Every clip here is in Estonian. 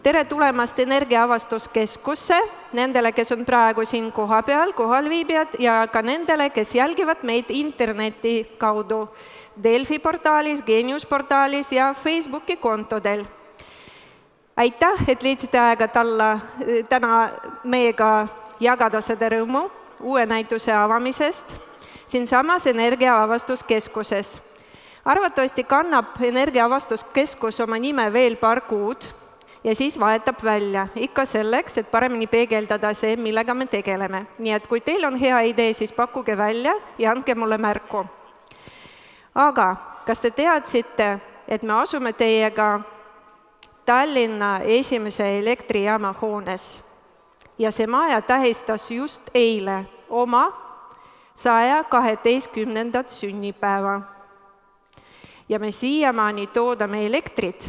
Tere tulemast Energiaavastuskeskusse, nendele, kes on praegu siin kohapeal, kohalviibijad, ja ka nendele, kes jälgivad meid interneti kaudu Delfi portaalis, Genius portaalis ja Facebooki kontodel. Aitäh, et liitsite aega täna meiega jagada seda rõõmu uue näituse avamisest siinsamas Energiaavastuskeskuses. Arvatavasti kannab Energiaavastuskeskus oma nime veel paar kuud ja siis vahetab välja, ikka selleks, et paremini peegeldada see, millega me tegeleme. Nii et kui teil on hea idee, siis pakkuge välja ja andke mulle märku. Aga kas te teadsite, et me asume teiega Tallinna esimese elektrijaama hoones ja see maja tähistas just eile oma 112. sünnipäeva. Ja me siiamaani toodame elektrit,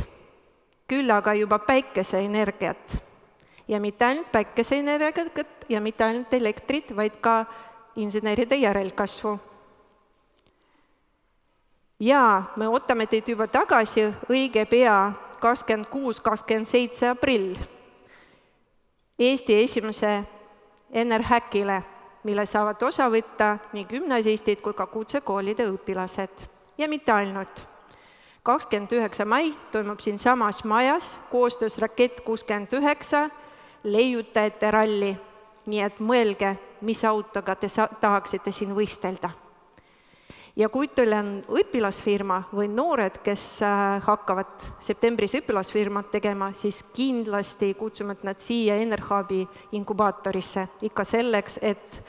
küll aga juba päikeseenergiat. Ja mitte ainult päikeseenergiat ja mitte ainult elektrit, vaid ka inseneride järelkasvu. Ja me ootame teid juba tagasi õige pea 26-27 aprill Eesti esimese NRHäkile, mille saavad osa võtta nii gümnasistid kui ka kutsekoolide õpilased. Ja mitte ainult. 29. mai toimub siin samas majas koostöös Rakett 69 leiutajate ralli. Nii et mõelge, mis autoga te tahaksite siin võistelda. Ja kui teil on õpilasfirma või noored, kes hakkavad septembris õpilasfirmat tegema, siis kindlasti kutsume nad siia Enerhubi inkubaatorisse. Ikka selleks, et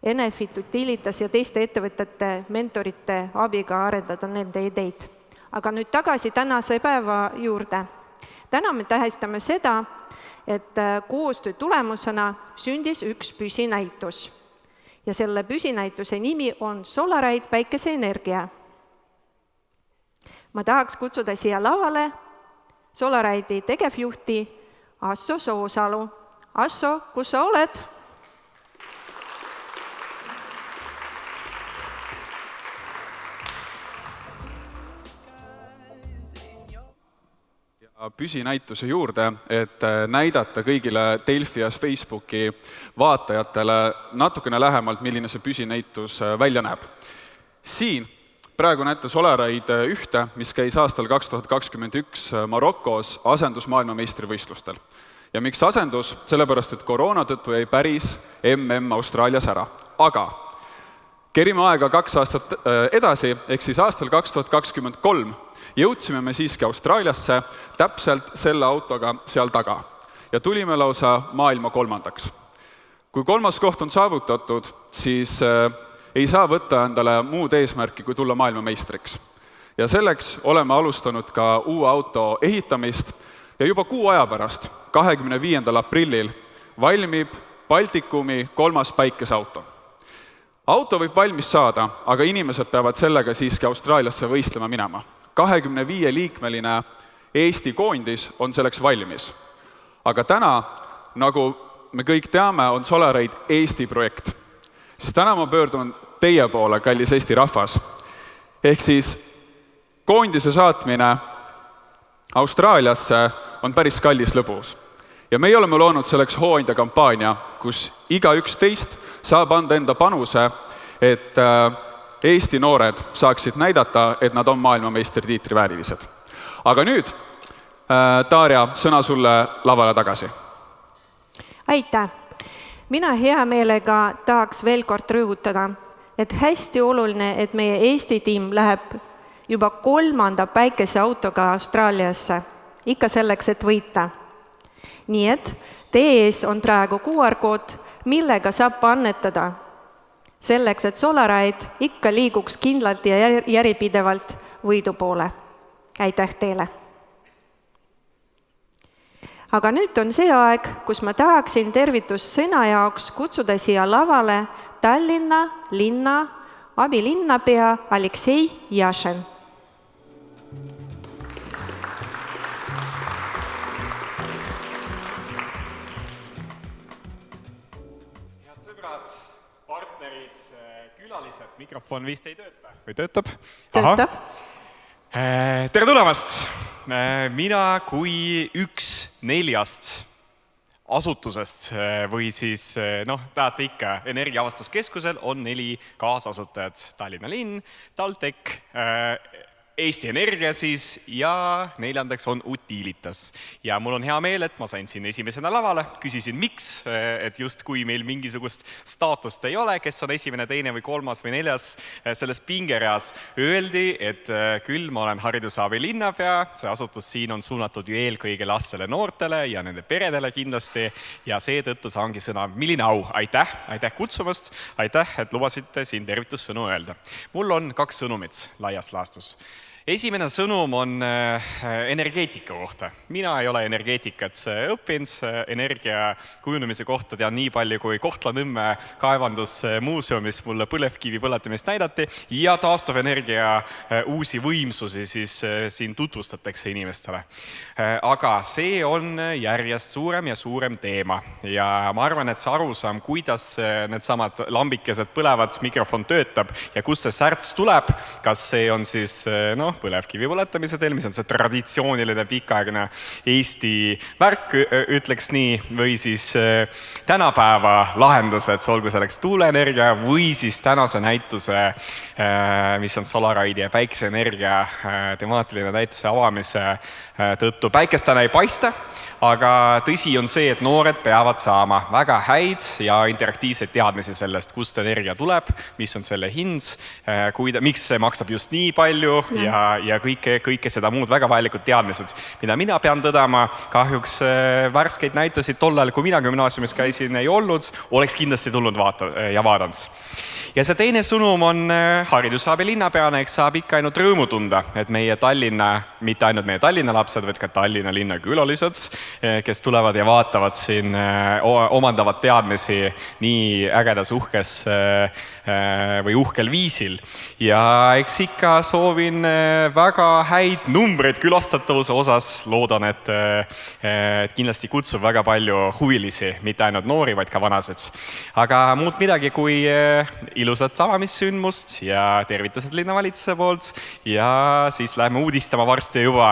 Enefit, Utilitas ja teiste ettevõtete mentorite abiga arendada nende ideid. Aga nüüd tagasi tänase päeva juurde. Täna me tähistame seda, et koostöö tulemusena sündis üks püsinäitus. Ja selle püsinäituse nimi on Solaride päikeseenergia. Ma tahaks kutsuda siia lavale Solaride'i tegevjuhti Asso Soosalu. Asso, kus sa oled? Püsinäituse juurde, et näidata kõigile Delfi ja Facebooki vaatajatele natukene lähemalt, milline see püsinäitus välja näeb. Siin praegu näete Solaride ühte, mis käis aastal 2021 Marokos asendusmaailmameistrivõistlustel. Ja miks asendus? Sellepärast, et koroona tõttu jäi päris MM Austraalias ära. Aga kerime aega 2 aastat edasi, ehk siis aastal 2023 jõudsime me siiski Austraaliasse täpselt selle autoga seal taga ja tulime lausa maailma 3. Kui 3. koht on saavutatud, siis ei saa võtta endale muud eesmärki, kui tulla maailmameistriks. Ja selleks oleme alustanud ka uue auto ehitamist ja juba 6 aja pärast, 25. aprillil, valmib Baltikumi 3. päikeseauto. Auto võib valmis saada, aga inimesed peavad sellega siiski Austraaliasse võistlema minema. 25-liikmeline Eesti koondis on selleks valmis. Aga täna, nagu me kõik teame, on Solaride Eesti projekt. Siis täna ma pöördun teie poole, kallis Eesti rahvas. Ehk siis koondise saatmine Austraaliasse on päris kallis lõbus. Ja meie oleme loonud selleks hooandja kampaania, kus igaüks teist saab anda enda panuse, et Eesti noored saaksid näidata, et nad on maailmameistritiitri väärilised. Aga nüüd, Darja, sõna sulle lavale tagasi. Aitäh! Mina hea meelega tahaks veel kord rõhutada, et hästi oluline, et meie Eesti tiim läheb juba 3. päikeseautoga Austraaliasse. Ikka selleks, et võita. Nii et teie ees on praegu QR-kood, millega saab annetada. Selleks, et Solaride ikka liiguks kindlalt ja järjepidevalt võidu poole. Aitäh teile! Aga nüüd on see aeg, kus ma tahaksin tervitussõna jaoks kutsuda siia lavale Tallinna linna abilinnapea Aleksei Jašin. Mikrofon vist ei tööta. Või töötab? Töötab. Tere tulemast! Mina kui üks 4 asutusest või siis, tahate ikka, Energiaavastuskeskusel on 4 kaasasutajat. Tallinna linn, TalTech, Eesti Energia siis ja 4. on Utilitas. Ja mul on hea meel, et ma sain siin esimesena lavale, küsisin miks, et just kui meil mingisugust staatust ei ole, kes on 1., 2. või 3. või 4. selles pingereas, öeldi, et küll ma olen haridusabi linnapea, see asutus siin on suunatud ju eelkõige lastele, noortele ja nende peredele kindlasti ja seetõttu saangi sõna, milline au, aitäh kutsumast, aitäh, et lubasite siin tervitussõnu öelda. Mul on 2 sõnumit laias laastus. Esimene sõnum on energeetika kohta. Mina ei ole energeetikat õppinud, energia kujunemise kohta tean nii palju, kui Kohtla-Nõmme kaevandusmuuseumis mulle põlevkivi põletamist näidati ja taastuvenergia uusi võimsusi siis siin tutvustatakse inimestele. Aga see on järjest suurem ja suurem teema ja ma arvan, et see arusaam, kuidas need samad lambikesed põlevad, mikrofon töötab ja kust see särts tuleb, kas see on siis põlevkivi põletamise teel, mis on see traditsiooniline pikaaegne Eesti värk, ütleks nii, või siis tänapäeva lahendused, olgu selleks tuuleenergia või siis tänase näituse, mis on Solaride ja päikeseenergia temaatiline näituse avamise tõttu. Päikest täna ei paista, aga tõsi on see, et noored peavad saama väga häid ja interaktiivseid teadmisi sellest, kust energia tuleb, mis on selle hind, miks see maksab just nii palju ja kõike seda muud väga vajalikud teadmised, mida mina pean tõdema. Kahjuks värskeid näitusid tollal, kui mina gümnaasiumis käisin, ei olnud, oleks kindlasti tulnud vaadanud. Ja see teine sõnum on haridusabi linnapeana, eks saab ikka ainult rõõmu tunda, et meie Tallinna, mitte ainult meie Tallinna lapsed, vaid ka Tallinna linna külalised, kes tulevad ja vaatavad siin, omandavad teadmisi nii ägedas uhkes või uhkel viisil. Ja eks ikka soovin väga häid numbreid külastatavuse osas, loodan, et kindlasti kutsub väga palju huvilisi, mitte ainult noori, vaid ka vanased. Aga muud midagi kui ilusat avamissündmust ja tervitused linnavalitsuse poolt ja siis läheme uudistama varsti juba,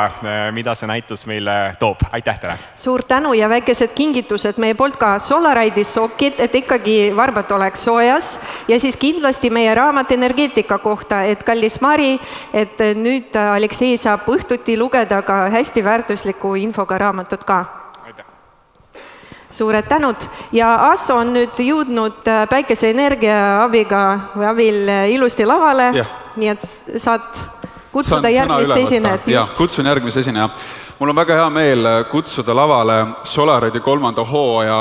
mida see näitus meile toob. Aitäh teile! Suur tänu ja väikesed kingitused meie poolt ka Solaride'is sokid, et ikkagi varbad oleks soojas ja siis kindlasti meie raamat energeetika kohta, et kallis Mari, et nüüd Aleksei saab õhtuti lugeda ka hästi väärtusliku infoga raamatut ka. Suured tänud ja Asso on nüüd jõudnud päikeseenergia abil ilusti lavale, nii et saad kutsuda järgmist esinejat. Kutsun järgmise esineja. Mul on väga hea meel kutsuda lavale Solaride 3. hooaja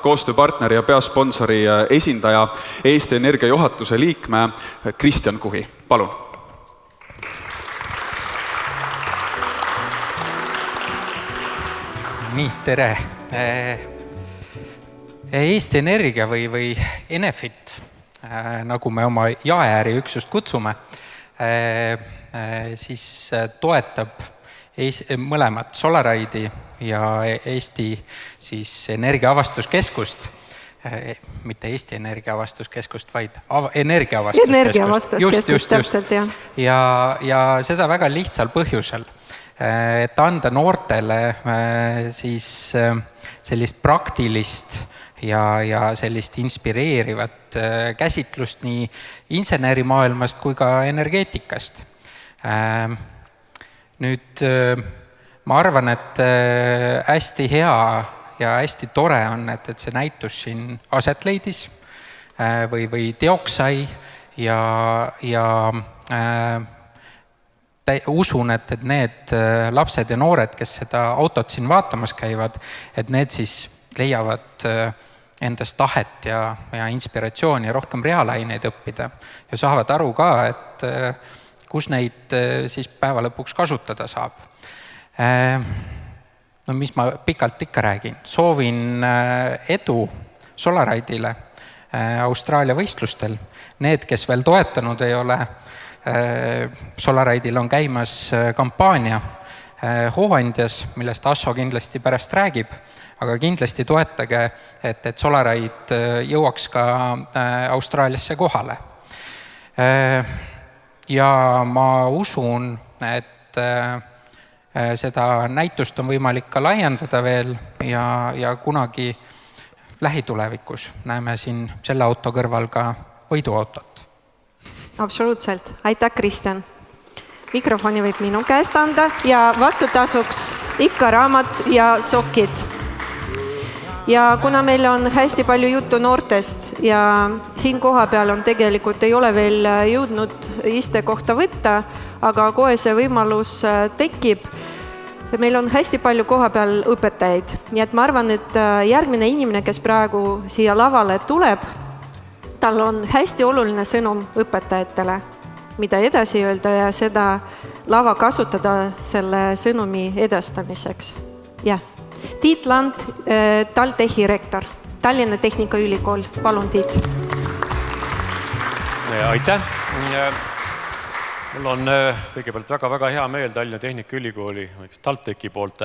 koostööpartneri ja peasponsori esindaja, Eesti Energia juhatuse liikme Kristjan Kuhi. Palun! Nii, tere! Eesti Energia või Enefit, nagu me oma jaeäriüksust kutsume, siis toetab mõlemat Solaride'i ja Eesti siis Energiaavastuskeskust, mitte Eesti Energiaavastuskeskust, vaid Energiaavastuskeskust, täpselt, jah. Ja seda väga lihtsal põhjusel, et anda noortele siis sellist praktilist ja sellist inspireerivat käsitlust nii insenerimaailmast kui ka energeetikast. Nüüd ma arvan, et hästi hea ja hästi tore on, et see näitus siin aset leidis või teoks sai ja usun, et need lapsed ja noored, kes seda autot siin vaatamas käivad, et need siis leiavad endast tahet ja inspiratsiooni rohkem reaalaineid õppida ja saavad aru ka, et kus neid siis päeva lõpuks kasutada saab. No mis ma pikalt ikka räägin. Soovin edu Solaride'ile Austraalia võistlustel. Need, kes veel toetanud ei ole, Solaride'il on käimas kampaania Hooandjas, millest Asso kindlasti pärast räägib, aga kindlasti toetage, et Solaride jõuaks ka Austraaliasse kohale. Ja ma usun, et et seda näitust on võimalik ka laiendada veel ja kunagi lähitulevikus näeme siin selle auto kõrval ka võiduautot. Absoluutselt. Aitäh, Kristjan. Mikrofoni võib minu käest anda ja vastutasuks ikka raamat ja sokid. Ja kuna meil on hästi palju juttu noortest ja siin koha peal on tegelikult ei ole veel jõudnud istekohta võtta, aga kohe see võimalus tekib. Meil on hästi palju koha peal õpetajaid, nii et ma arvan, et järgmine inimene, kes praegu siia lavale tuleb, tal on hästi oluline sõnum õpetajatele, mida edasi öelda ja seda lava kasutada selle sõnumi edastamiseks. Jah. Tiit Land, TalTechi rektor, Tallinna Tehnikaülikool. Palun, Tiit. Aitäh. Mul on kõigepealt väga hea meel Tallinna Tehnikaülikooli TalTechi poolt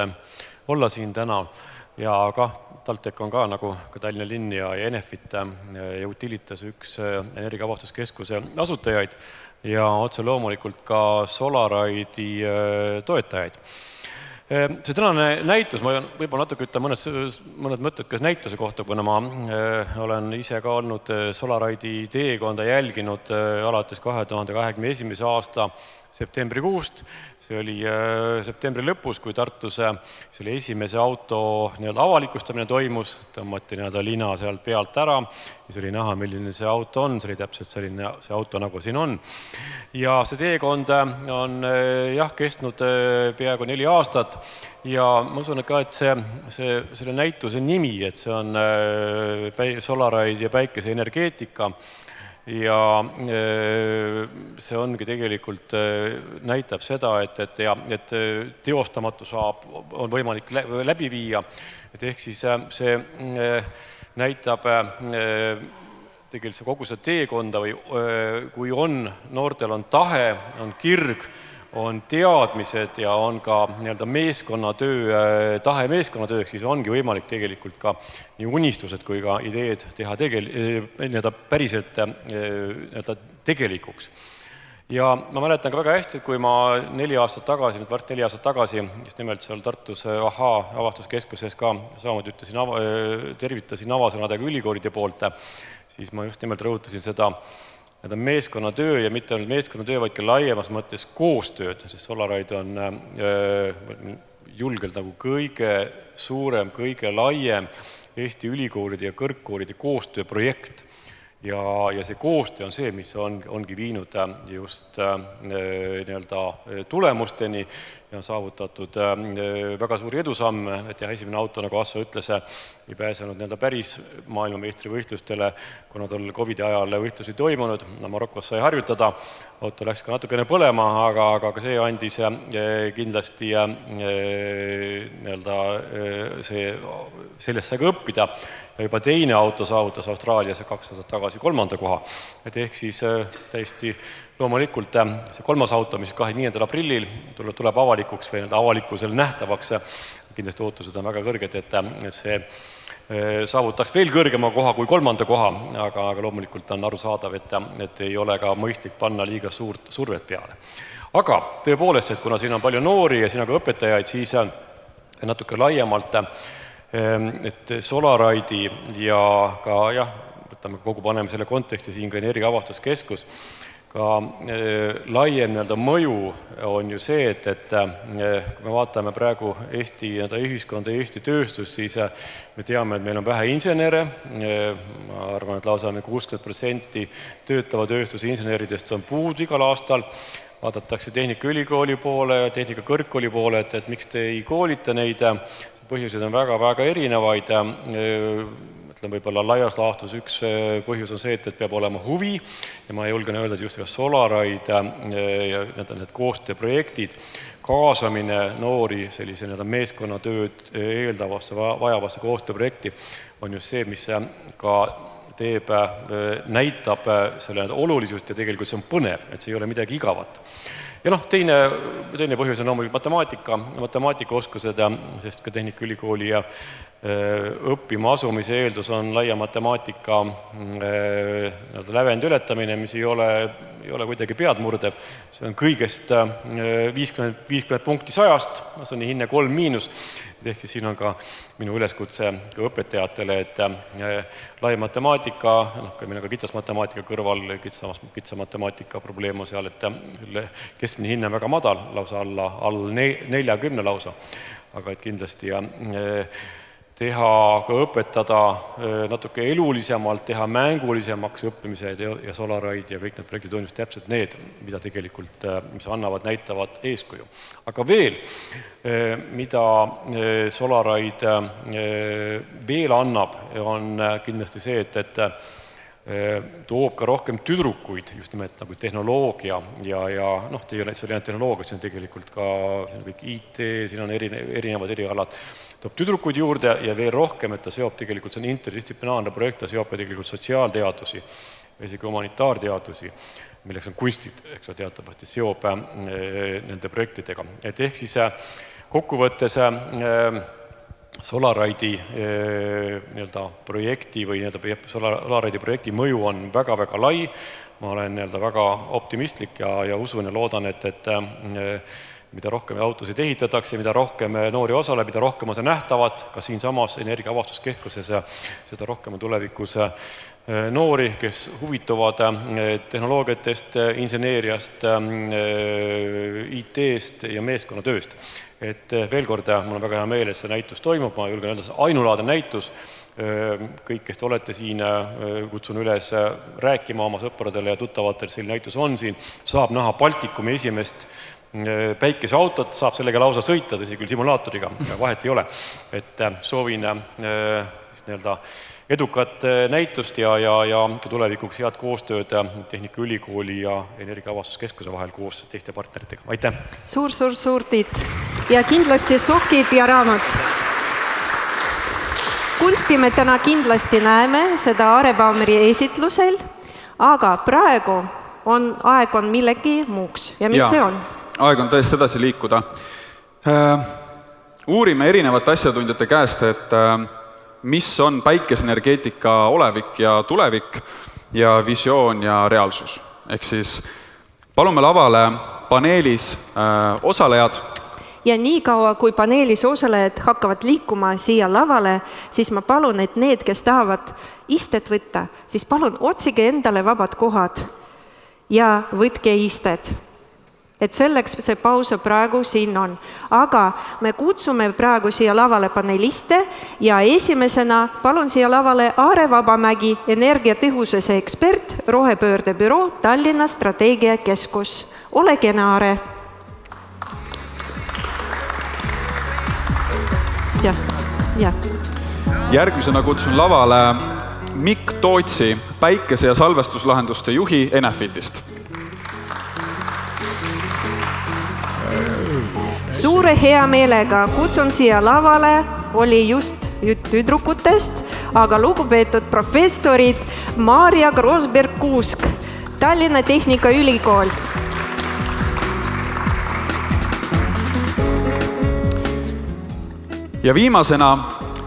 olla siin täna ja ka TalTech on ka nagu ka Tallinna linn ja Enefit ja Utilitas üks energiavastuskeskuse asutajaid ja otse loomulikult ka Solaride'i toetajaid. See tänane näitus, ma võib-olla natuke ütlen mõned mõtted ka näituse kohta, kuna ma olen ise ka olnud Solaride'i teekonda jälginud alates 2021. aasta septembrikuust. See oli septembri lõpus, kui Tartus selle esimese auto avalikustamine toimus, tõmmati lina sealt pealt ära, siis oli näha, milline see auto on, see oli täpselt selline see auto, nagu siin on. Ja see teekond on kestnud peaaegu 4 aastat ja ma usun ka, et selle näituse nimi, et see on Solaride ja päikeseenergeetika, ja see ongi tegelikult näitab seda, et teostamatu on võimalik läbi viia. Et ehk siis see näitab tegelikult kogu see teekonda või kui noortel on tahe, on kirg, on teadmised ja on ka meeskonnatöö, tahe meeskonnatööks, siis ongi võimalik tegelikult ka nii unistused kui ka ideed teha päriselt tegelikuks. Ja ma mäletan ka väga hästi, et kui ma 4 aastat tagasi, varsti 4 aastat tagasi, just nimelt seal Tartus avastuskeskuses ka samamoodi tervitasin avasõnadega ülikoolide poolt, siis ma just nimelt rõhutasin seda meeskonnatöö ja mitte ainult meeskonnatöö, vaid ka laiemas mõttes koostööd, sest Solaride on julgelt nagu kõige suurem, kõige laiem Eesti ülikoolide ja kõrgkoolide koostööprojekt. Ja see koostöö on see, mis ongi viinud just tulemusteni ja on saavutatud väga suuri edusamme, et esimene auto, nagu Asso ütles, ei pääsenud päris maailmameistrivõistlustele, kuna tol COVID-i ajal võistlus ei toimunud, Marokos sai harjutada, auto läks ka natukene põlema, aga ka see andis kindlasti sellest sai ka õppida. Ja juba teine auto saavutas Austraalias 2 aastat tagasi 3. koha. Et ehk siis täiesti loomulikult see 3. auto, mis 25. aprillil tuleb avalikuks või avalikkusel nähtavaks. Kindlasti ootused on väga kõrged, et see saavutaks veel kõrgema koha kui 3. koha, aga loomulikult on arusaadav, et ei ole ka mõistlik panna liiga suurt survet peale. Aga tõepoolest, et kuna siin on palju noori ja siin on ka õpetajaid, siis natuke laiemalt et Solaride'i ja ka võtame kogu paneme selle konteksti siin ka energiavastuskeskus, ka laiem mõju on ju see, et kui me vaatame praegu Eesti ühiskonda ja Eesti tööstus, siis me teame, et meil on vähe insenere, ma arvan, et lausa 60% töötava tööstuse inseneridest on puudu igal aastal, vaadatakse Tehnikaülikooli poole ja Tehnikakõrgkooli poole, et miks te ei koolita neid. Põhjused on väga erinevaid, mõtlen võib-olla laias laastus üks põhjus on see, et peab olema huvi ja ma julgen öelda, et just ka Solaride ja need koostööprojektid, kaasamine noori sellise meeskonnatööd eeldavasse, vajavasse koostööprojekti on just see, mis ka näitab selle olulisust ja tegelikult see on põnev, et see ei ole midagi igavat. Ja noh, teine põhjus on loomulikult matemaatikaoskused, sest ka Tehnikaülikooli ja õppima asumise eeldus on laia matemaatika lävend ületamine, mis ei ole kuidagi peadmurdev. See on kõigest 50 punkti 100-st, see on hinne 3-. Ehk siis siin on ka minu üleskutse ka õpetajatele, et lai matemaatika, kui meil on ka kitsas matemaatika kõrval, kitsa matemaatika probleem on seal, et keskmine hinne on väga madal, lausa alla 40 lausa, aga et kindlasti teha ka õpetada natuke elulisemalt, teha mängulisemaks õppimise ja Solaraid ja kõik need projektid on just täpselt need, mida tegelikult, mis annavad, näitavad eeskuju. Aga veel, mida Solaraid veel annab, on kindlasti see, et toob ka rohkem tüdrukuid, just nimelt nagu tehnoloogia ja noh, see ei ole ainult tehnoloogia, see on tegelikult ka kõik IT, siin on erinevad erialad, toob tüdrukuid juurde ja veel rohkem, et ta seob tegelikult, see on interdistsiplinaarne projekt, ta seob ka tegelikult sotsiaalteadusi, isegi humanitaarteadusi, milleks on kunstid, eks teatavasti seob nende projektidega. Et ehk siis kokkuvõttes Solaraidi projekti või Solaraidi projekti mõju on väga-väga lai. Ma olen väga optimistlik ja usun ja loodan, et mida rohkem autosid ehitatakse, mida rohkem noori osaleb, mida rohkem on see nähtavad, ka siin samas Energiaavastuskeskuses, seda rohkem on tulevikus noori, kes huvituvad tehnoloogiatest, inseneeriast, IT-st ja meeskonnatööst. Et veel kord, mul on väga hea meel, et see näitus toimub, ma julgen öelda, see ainulaadne näitus, kõik, kes te olete siin, kutsun üles rääkima oma sõpradele ja tuttavatel, selline näitus on siin, saab näha Baltikumi esimest päikeseautot, saab sellega lausa sõita, tõsi küll simulaatoriga, vahet ei ole. Et soovin edukat näitust ja tulevikuks head koostööd Tehnikaülikooli ja Energiaavastuskeskuse vahel koos teiste partneritega. Aitäh! Suur, Tiit! Ja kindlasti sokid ja raamat. Kunsti me täna kindlasti näeme seda Arebaumeri esitlusel, aga praegu aeg on millegi muuks. Ja mis see on? Aeg on tõesti edasi liikuda. Uurime erinevate asjatundjate käest, et mis on päikeseenergeetika olevik ja tulevik ja visioon ja reaalsus. Ehk siis palume lavale paneelis osalejad. Ja nii kaua, kui paneelis osalejad hakkavad liikuma siia lavale, siis ma palun, et need, kes tahavad istet võtta, siis palun otsige endale vabad kohad ja võtke istet. Et selleks see pausa praegu siin on. Aga me kutsume praegu siia lavale paneliste ja esimesena palun siia lavale Aare Vabamägi, energiatõhususe ekspert, Rohepöörde büroo, Tallinna strateegiakeskus. Ole kena, Aare. Ja. Järgmisena kutsun lavale Mikk Tootsi, päikese- ja salvestuslahenduste juhi Enefitist. Suure hea meelega kutsun siia lavale, oli just tüdrukutest, aga lugupeetud professorid Maarja Grossberg-Kuusk, Tallinna Tehnikaülikool. Ja viimasena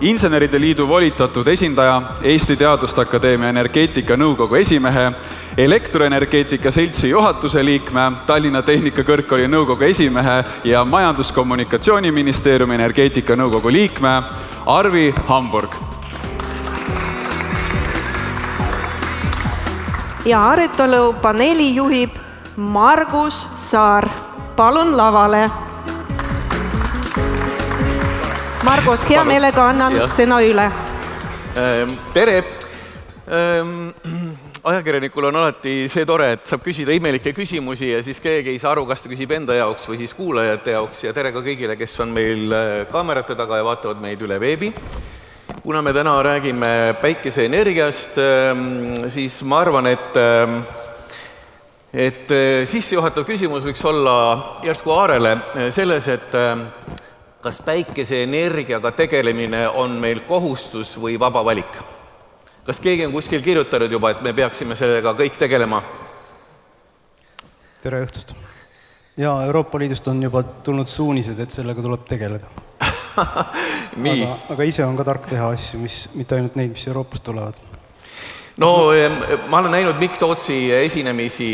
Inseneride Liidu volitatud esindaja, Eesti Teaduste Akadeemia energeetika nõukogu esimehe, Elektroenergeetika seltsi juhatuse liikme, Tallinna Tehnikakõrgkooli nõukogu esimehe ja Majandus-Kommunikatsiooniministeeriumi energeetika nõukogu liikme Arvi Hamburg. Ja arutelu paneeli juhib Margus Saar. Palun lavale. Margus, hea meelega annan sõna üle. Tere! Ajakirjanikul on alati see tore, et saab küsida imelikke küsimusi ja siis keegi ei saa aru, kas ta küsib enda jaoks või siis kuulajate jaoks. Ja tere ka kõigile, kes on meil kaamerate taga ja vaatavad meid üle veebi. Kuna me täna räägime päikeseenergiast, siis ma arvan, et sissejuhatav küsimus võiks olla järsku Aarele selles, et kas päikeseenergiaga tegelemine on meil kohustus või vaba valik? Kas keegi on kuskil kirjutanud juba, et me peaksime sellega kõik tegelema? Tere õhtust! Ja Euroopa Liidust on juba tulnud suunised, et sellega tuleb tegeleda. Aga ise on ka tark teha asju, mitte ainult neid, mis Euroopast tulevad. No ma olen näinud Mikk Tootsi esinemisi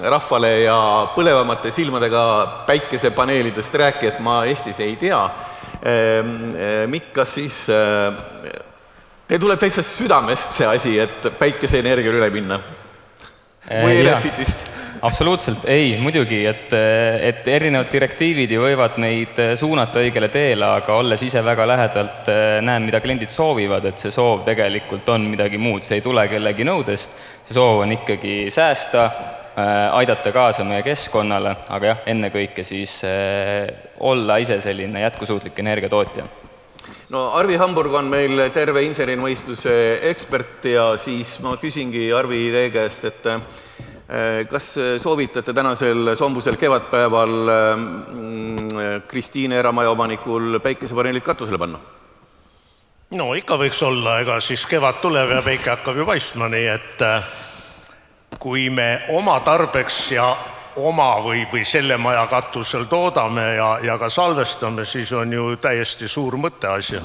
rahvale ja põlevamate silmadega päikesepaneelidest rääkijat ma Eestis ei tea. Mikk, kas siis teil tuleb täitsa südamest see asi, et päikeseenergial üle minna? Või Enefitist? Absoluutselt, ei, muidugi, et erinevad direktiivid ju võivad meid suunata õigele teele, aga olles ise väga lähedalt näen, mida kliendid soovivad, et see soov tegelikult on midagi muud, see ei tule kellegi nõudest, see soov on ikkagi säästa, aidata kaasa meie keskkonnale, aga jah, ennekõike siis olla ise selline jätkusuutlik energiatootja. No Arvi Hamburg on meil terve insenerimõistuse ekspert ja siis ma küsingi Arvi teie käest, et kas soovitate tänasel sombusel kevadpäeval Kristiine eramaja omanikul päikesepaneelid katusele panna? No ikka võiks olla, ega siis kevad tuleb ja päike hakkab ju paistma, nii et kui me oma tarbeks ja oma või selle maja katusel toodame ja ka salvestame, siis on ju täiesti suur mõte asja.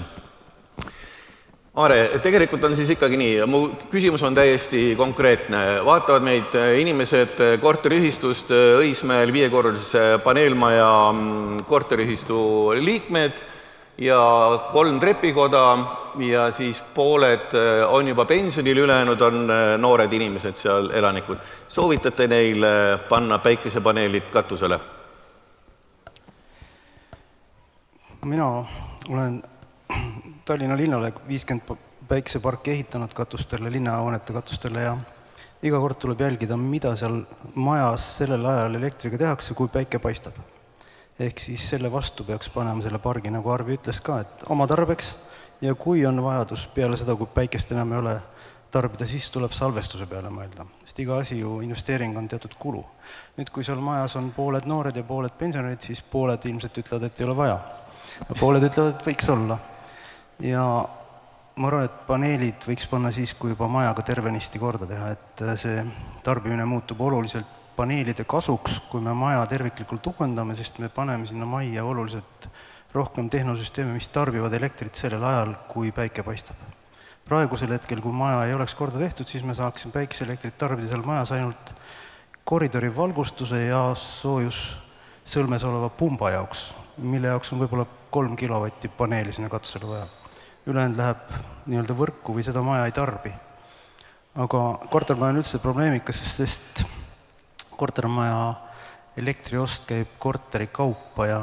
Aare, tegelikult on siis ikkagi nii, mu küsimus on täiesti konkreetne. Vaatavad meid inimesed korteriühistust Õismäel 5-korralise paneelmaja korteriühistu liikmed ja 3 trepikoda ja siis pooled on juba pensionil, ülejäänud on noored inimesed seal elanikud. Soovitate neil panna päikesepaneelid katusele? Mina olen Tallinna linnale 50 päikseparki ehitanud katustele, linnahoonete katustele ja iga kord tuleb jälgida, mida seal majas sellel ajal elektriga tehakse, kui päike paistab. Ehk siis selle vastu peaks panema selle pargi, nagu Arvi ütles ka, et oma tarbeks ja kui on vajadus peale seda, kui päikest enam ei ole tarbida, siis tuleb salvestuse peale mõelda. Sest iga asi ju investeering on teatud kulu. Nüüd, kui seal majas on pooled noored ja pooled pensionerid, siis pooled ilmselt ütlevad, et ei ole vaja. Ja pooled ütlevad, et võiks olla. Ja ma arvan, et paneelid võiks panna siis, kui juba majaga tervenisti korda teha, et see tarbimine muutub oluliselt paneelide kasuks, kui me maja terviklikult uuendame, sest me paneme sinna majja oluliselt rohkem tehnosüsteeme, mis tarbivad elektrit sellel ajal, kui päike paistab. Praegusel hetkel, kui maja ei oleks korda tehtud, siis me saaksime päikseelektrit tarbida seal majas ainult koridori valgustuse ja soojussõlmes oleva pumba jaoks, mille jaoks on võib-olla 3 kilovatti paneeli sinna katusele vaja. Ülejäänud läheb nii-öelda võrku või seda maja ei tarbi. Aga kortermaja on üldse probleemikas, sest kortermaja elektriost käib korteri kaupa ja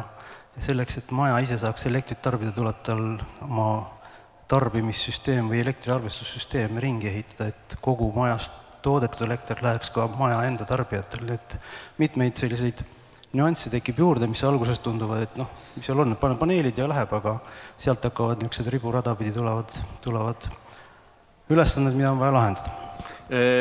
selleks, et maja ise saaks elektrit tarbida, tuleb tal oma tarbimissüsteem või elektriarvestussüsteem ringi ehitada, et kogu majast toodetud elekter läheks ka maja enda tarbijatel. Et mitmeid selliseid nüansse tekib juurde, mis alguses tunduvad, et mis seal on, pane paneelid ja läheb, aga sealt hakkavad niisugused riburadapidi tulevad ülesanded, mida on vaja lahendada.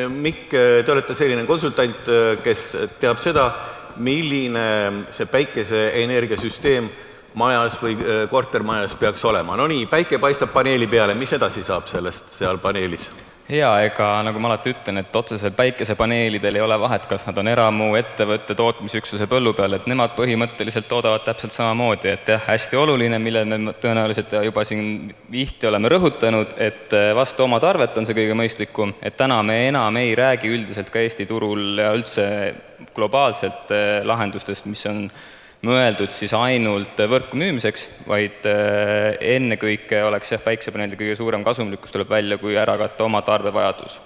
Mikk, te olete selline konsultant, kes teab seda, milline see päikeseenergiasüsteem majas või kortermajas peaks olema. No nii, päike paistab paneeli peale, mis edasi saab sellest seal paneelis? Jaa, ega nagu ma alati ütlen, et otseselt päikesepaneelidel ei ole vahet, kas nad on eramu, ettevõtte, tootmisüksuse põllu peal, et nemad põhimõtteliselt toodavad täpselt samamoodi, et jah, hästi oluline, mille me tõenäoliselt juba siin vihti oleme rõhutanud, et vastu oma tarvet on see kõige mõistlikum, et täna me enam ei räägi üldiselt ka Eesti turul ja üldse globaalselt lahendustest, mis on mõeldud siis ainult võrku müümiseks, vaid ennekõike oleks päiksepaneelide kõige suurem kasumlikkus tuleb välja, kui ära katta oma tarbevajadus.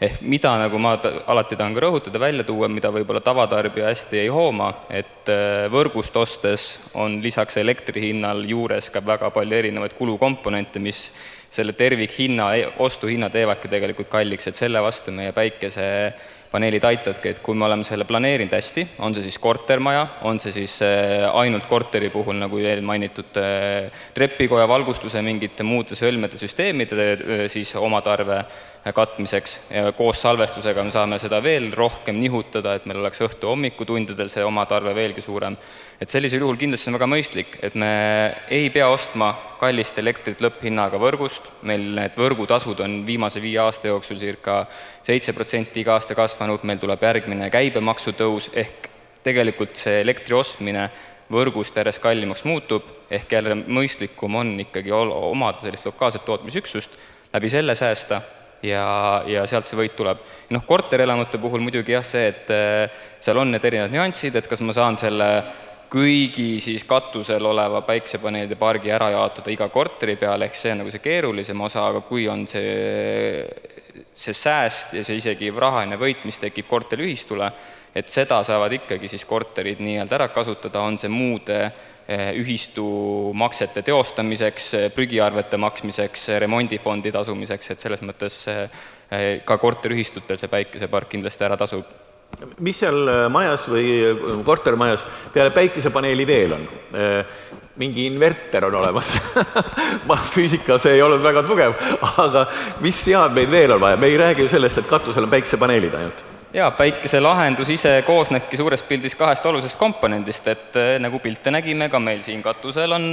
Ehk mida, nagu ma alati tahan ka rõhutada, välja tuua, mida võib-olla tavatarbija hästi ei hooma, et võrgust ostes on lisaks elektrihinnal juures ka väga palju erinevaid kulukomponente, mis selle tervikhinna, ostuhinna teevadki tegelikult kalliks, et selle vastu meie päikesepaneelid aitavadki, et kui me oleme selle planeerinud hästi, on see siis kortermaja, on see siis ainult korteri puhul, nagu mainitud trepikoja valgustuse, mingite muude sõlmede süsteemide siis oma tarve katmiseks ja koos salvestusega me saame seda veel rohkem nihutada, et meil oleks õhtu hommikutundidel see oma tarve veelgi suurem. Et sellisel juhul kindlasti on väga mõistlik, et me ei pea ostma kallist elektrit lõpphinnaga võrgust, meil need võrgutasud on viimase 5 aasta jooksul circa 7% iga aasta kasvanud, meil tuleb järgmine käibemaksutõus ehk tegelikult see elektri ostmine võrgust järjest kallimaks muutub, ehk jälle mõistlikum on ikkagi omada sellist lokaalset tootmisüksust, läbi selle säästa ja sealt see võit tuleb. Korterelamute puhul muidugi jah see, et seal on need erinevad nüansid, et kas ma saan selle kõigi siis katusel oleva päiksepaneelide pargi ära jaotada iga korteri peale, ehk see on nagu see keerulisem osa, aga kui on see sääst ja see isegi rahaline võit, mis tekib korteriühistule, et seda saavad ikkagi siis korterid nii-öelda ära kasutada, on see muude ühistu maksete teostamiseks, prügiarvete maksmiseks, remondifondi tasumiseks, et selles mõttes ka korteriühistutel see päikesepark kindlasti ära tasub. Mis seal majas või kortermajas peale päikesepaneeli veel on? Mingi inverter on olemas. Füüsika see ei olnud väga tugev, aga mis seadmeid veel on vaja? Me ei räägi ju sellest, et katusel on päikesepaneelid ainult. Jaa, päikese lahendus ise koosnebki suures pildis 2 olulisest komponendist, et nagu pilte nägime, ka meil siin katusel on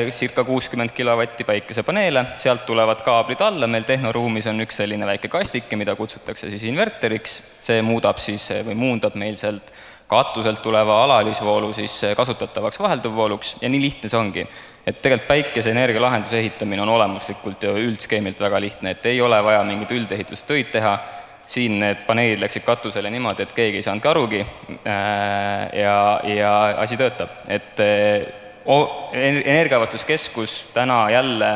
circa 60 kilovatti päikesepaneele, sealt tulevad kaablid alla, meil tehnoruumis on üks selline väike kastike, mida kutsutakse siis inverteriks, see muudab siis või muundab meil sealt katuselt tuleva alalisvoolu siis kasutatavaks vahelduvvooluks ja nii lihtne see ongi. Et tegelikult päikeseenergia lahenduse ehitamine on olemuslikult ja üldskeemilt väga lihtne, et ei ole vaja mingit üldehitustöid teha. Siin need paneelid läksid katusele niimoodi, et keegi ei saanud arugi ja asi töötab. Et Energiavastuskeskus täna jälle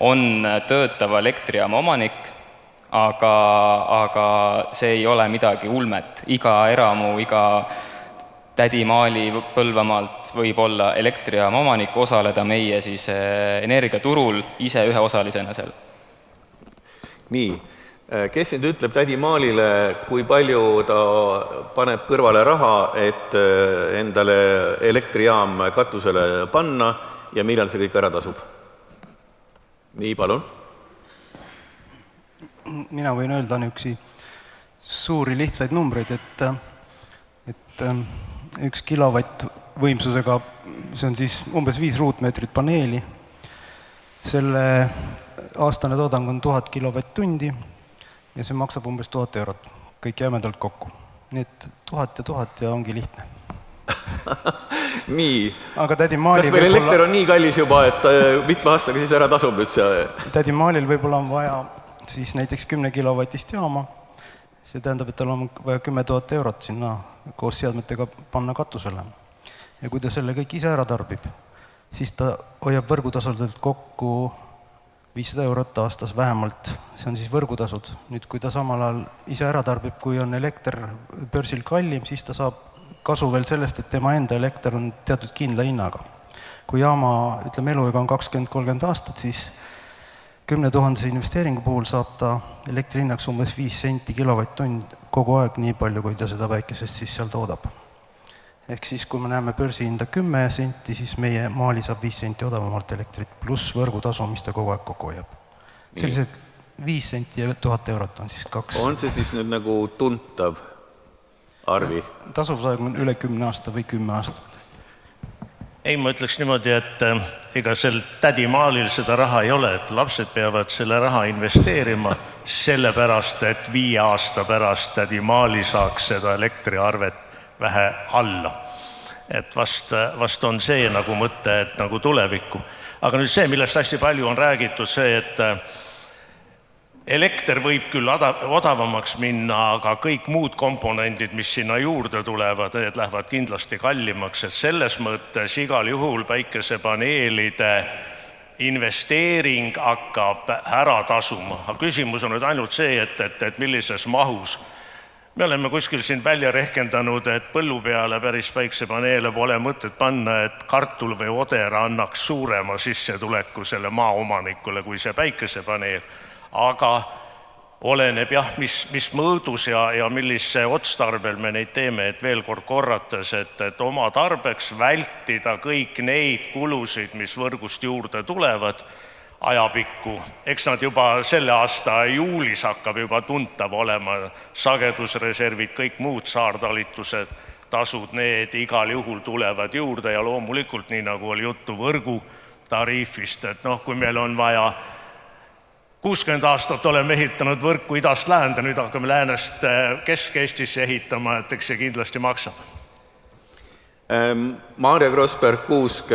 on töötava elektrijaama omanik, aga see ei ole midagi ulmet. Iga eramu, iga tädi Maali Põlvamaalt võib olla elektrijaama omanik, osaleda meie siis energiaturul ise ühe osalisena seal. Nii. Kes nüüd ütleb tädi Maalile, kui palju ta paneb kõrvale raha, et endale elektrijaam katusele panna ja millal see kõik ära tasub? Nii, palun. Mina võin öelda niisugusi suuri lihtsaid numbreid, et 1 kilovatt võimsusega, see on siis umbes 5 ruutmeetrit paneeli, selle aastane toodang on 1000 kilovatt-tundi, ja see maksab umbes 1000 eurot, kõik jämedalt kokku. Nii et 1000 ja 1000 ja ongi lihtne. Nii, aga tädi Maali kas meil elekter on nii kallis juba, et mitme aastaga siis ära tasub nüüd see? Tädi Maalil võib-olla on vaja siis näiteks 10 kilovatist jaama, see tähendab, et tal on vaja 10 000 eurot sinna koos seadmetega panna katusele. Ja kui ta selle kõik ise ära tarbib, siis ta hoiab võrgutasudelt kokku 500 eurot aastas vähemalt, see on siis võrgutasud. Nüüd, kui ta samal ajal ise ära tarbib, kui on elekter börsil kallim, siis ta saab kasu veel sellest, et tema enda elekter on teatud kindla hinnaga. Kui jaama, ütleme, eluiga on 20-30 aastat, siis 10 000 investeeringu puhul saab ta elektri hinnaks umbes 5 senti kilovatt-tund kogu aeg nii palju, kui ta seda päikesest siis seal toodab. Ehk siis, kui me näeme börsihinda 10 senti, siis meie Maali saab 5 senti odavamalt elektrit, pluss võrgutasu, mis ta kogu aeg kokku hoiab. Sellised 5 senti ja 1000 eurot on siis 2. On see siis nüüd nagu tuntav arvi? Tasuvusaeg on üle 10 aasta või 10 aastat. Ei, ma ütleks niimoodi, et ega sel tädi Maalil seda raha ei ole, et lapsed peavad selle raha investeerima sellepärast, et 5 aasta pärast tädi Maali saaks seda elektriarvet vähe alla. Et vast on see nagu mõte, et nagu tulevikku. Aga nüüd see, millest hästi palju on räägitud, see, et elekter võib küll odavamaks minna, aga kõik muud komponendid, mis sinna juurde tulevad, need lähevad kindlasti kallimaks, et selles mõttes igal juhul päikesepaneelide investeering hakkab ära tasuma. Aga küsimus on nüüd ainult see, et millises mahus. Me oleme kuskil siin välja rehkendanud, et põllu peale päris päiksepaneele pole mõtet panna, et kartul või oder annaks suurema sissetuleku selle maaomanikule kui see päikesepaneel. Aga oleneb jah, mis mõõdus ja millise otstarbel me neid teeme, et veel kord korrates, et oma tarbeks vältida kõik neid kulusid, mis võrgust juurde tulevad, ajapikku. Eks nad juba selle aasta juulis hakkab juba tuntav olema, sagedusreservid, kõik muud saartalitused, tasud, need igal juhul tulevad juurde ja loomulikult, nii nagu oli juttu võrgu tariifist, et kui meil on vaja 60 aastat oleme ehitanud võrku idast läände, nüüd hakkame läänest Kesk-Eestisse ehitama, et eks see kindlasti maksab. Maarja Grossberg-Kuusk,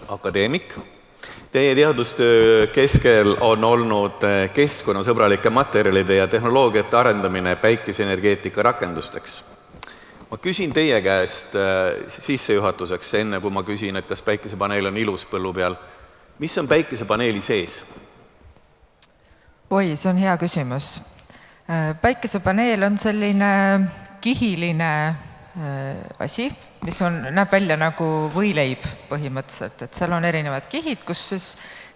akadeemik. Teie teadustöö keskel on olnud keskkonnasõbralike materjalide ja tehnoloogiate arendamine päikeseenergeetika rakendusteks. Ma küsin teie käest sissejuhatuseks, enne kui ma küsin, et kas päikesepaneel on ilus põllu peal. Mis on päikesepaneeli sees? Oi, see on hea küsimus. Päikesepaneel on selline kihiline asi, mis näeb välja nagu võileib põhimõtteliselt, et seal on erinevad kihid, kus siis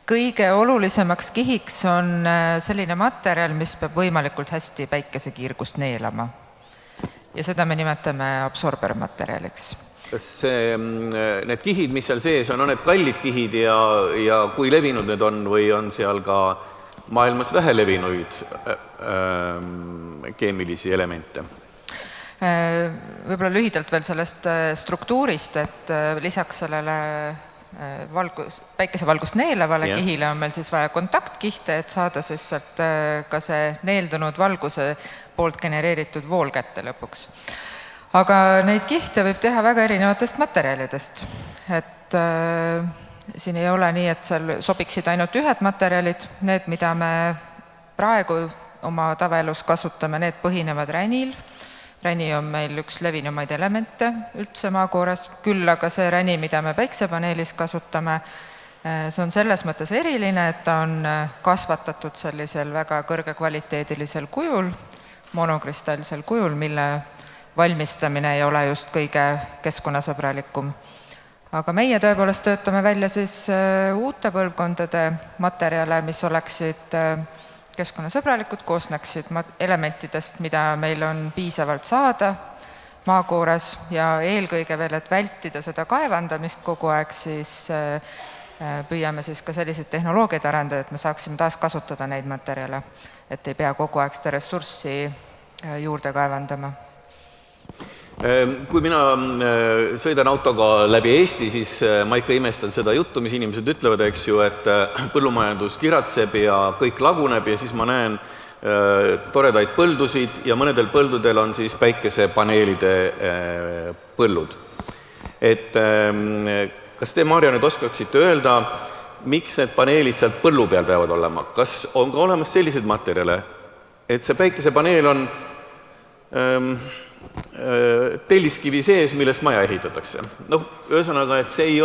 kõige olulisemaks kihiks on selline materjal, mis peab võimalikult hästi päikesekiirgust neelama. Ja seda me nimetame absorbermaterjaliks. Kas need kihid, mis seal sees on need kallid kihid ja kui levinud need on või on seal ka maailmas vähe levinuid keemilisi elemente? Võib-olla lühidalt veel sellest struktuurist, et lisaks sellele päikesevalgust neelevale kihile on meil siis vaja kontaktkihte, et saada siis sealt ka see neeldunud valguse poolt genereeritud vool kätte lõpuks. Aga neid kihte võib teha väga erinevatest materjalidest. Et siin ei ole nii, et seal sobiksid ainult ühed materjalid. Need, mida me praegu oma tavaelus kasutame, need põhinevad ränil. Räni on meil üks levinumaid elemente üldse maakoores, küll aga see räni, mida me päiksepaneelis kasutame, see on selles mõttes eriline, et ta on kasvatatud sellisel väga kõrgekvaliteedilisel kujul, monokristallsel kujul, mille valmistamine ei ole just kõige keskkonnasõbralikum. Aga meie tõepoolest töötame välja siis uute põlvkondade materjale, mis oleksid keskkonnasõbralikud, koosneksid elementidest, mida meil on piisavalt saada maakoores ja eelkõige veel, et vältida seda kaevandamist kogu aeg, siis püüame siis ka selliseid tehnoloogiaid arendada, et me saaksime taas kasutada neid materjale, et ei pea kogu aeg seda ressurssi juurde kaevandama. Kui mina sõidan autoga läbi Eesti, siis ma ikka imestan seda juttu, mis inimesed ütlevad, eks ju, et põllumajandus kiratseb ja kõik laguneb ja siis ma näen toredaid põldusid ja mõnedel põldudel on siis päikesepaneelide põllud. Et kas te, Maarja, nüüd oskaksite öelda, miks need paneelid sealt põllu peal peavad olema? Kas on ka olemas sellised materjale, et see päikesepaneel on telliskivi sees, millest maja ehitatakse. Ühesõnaga, et see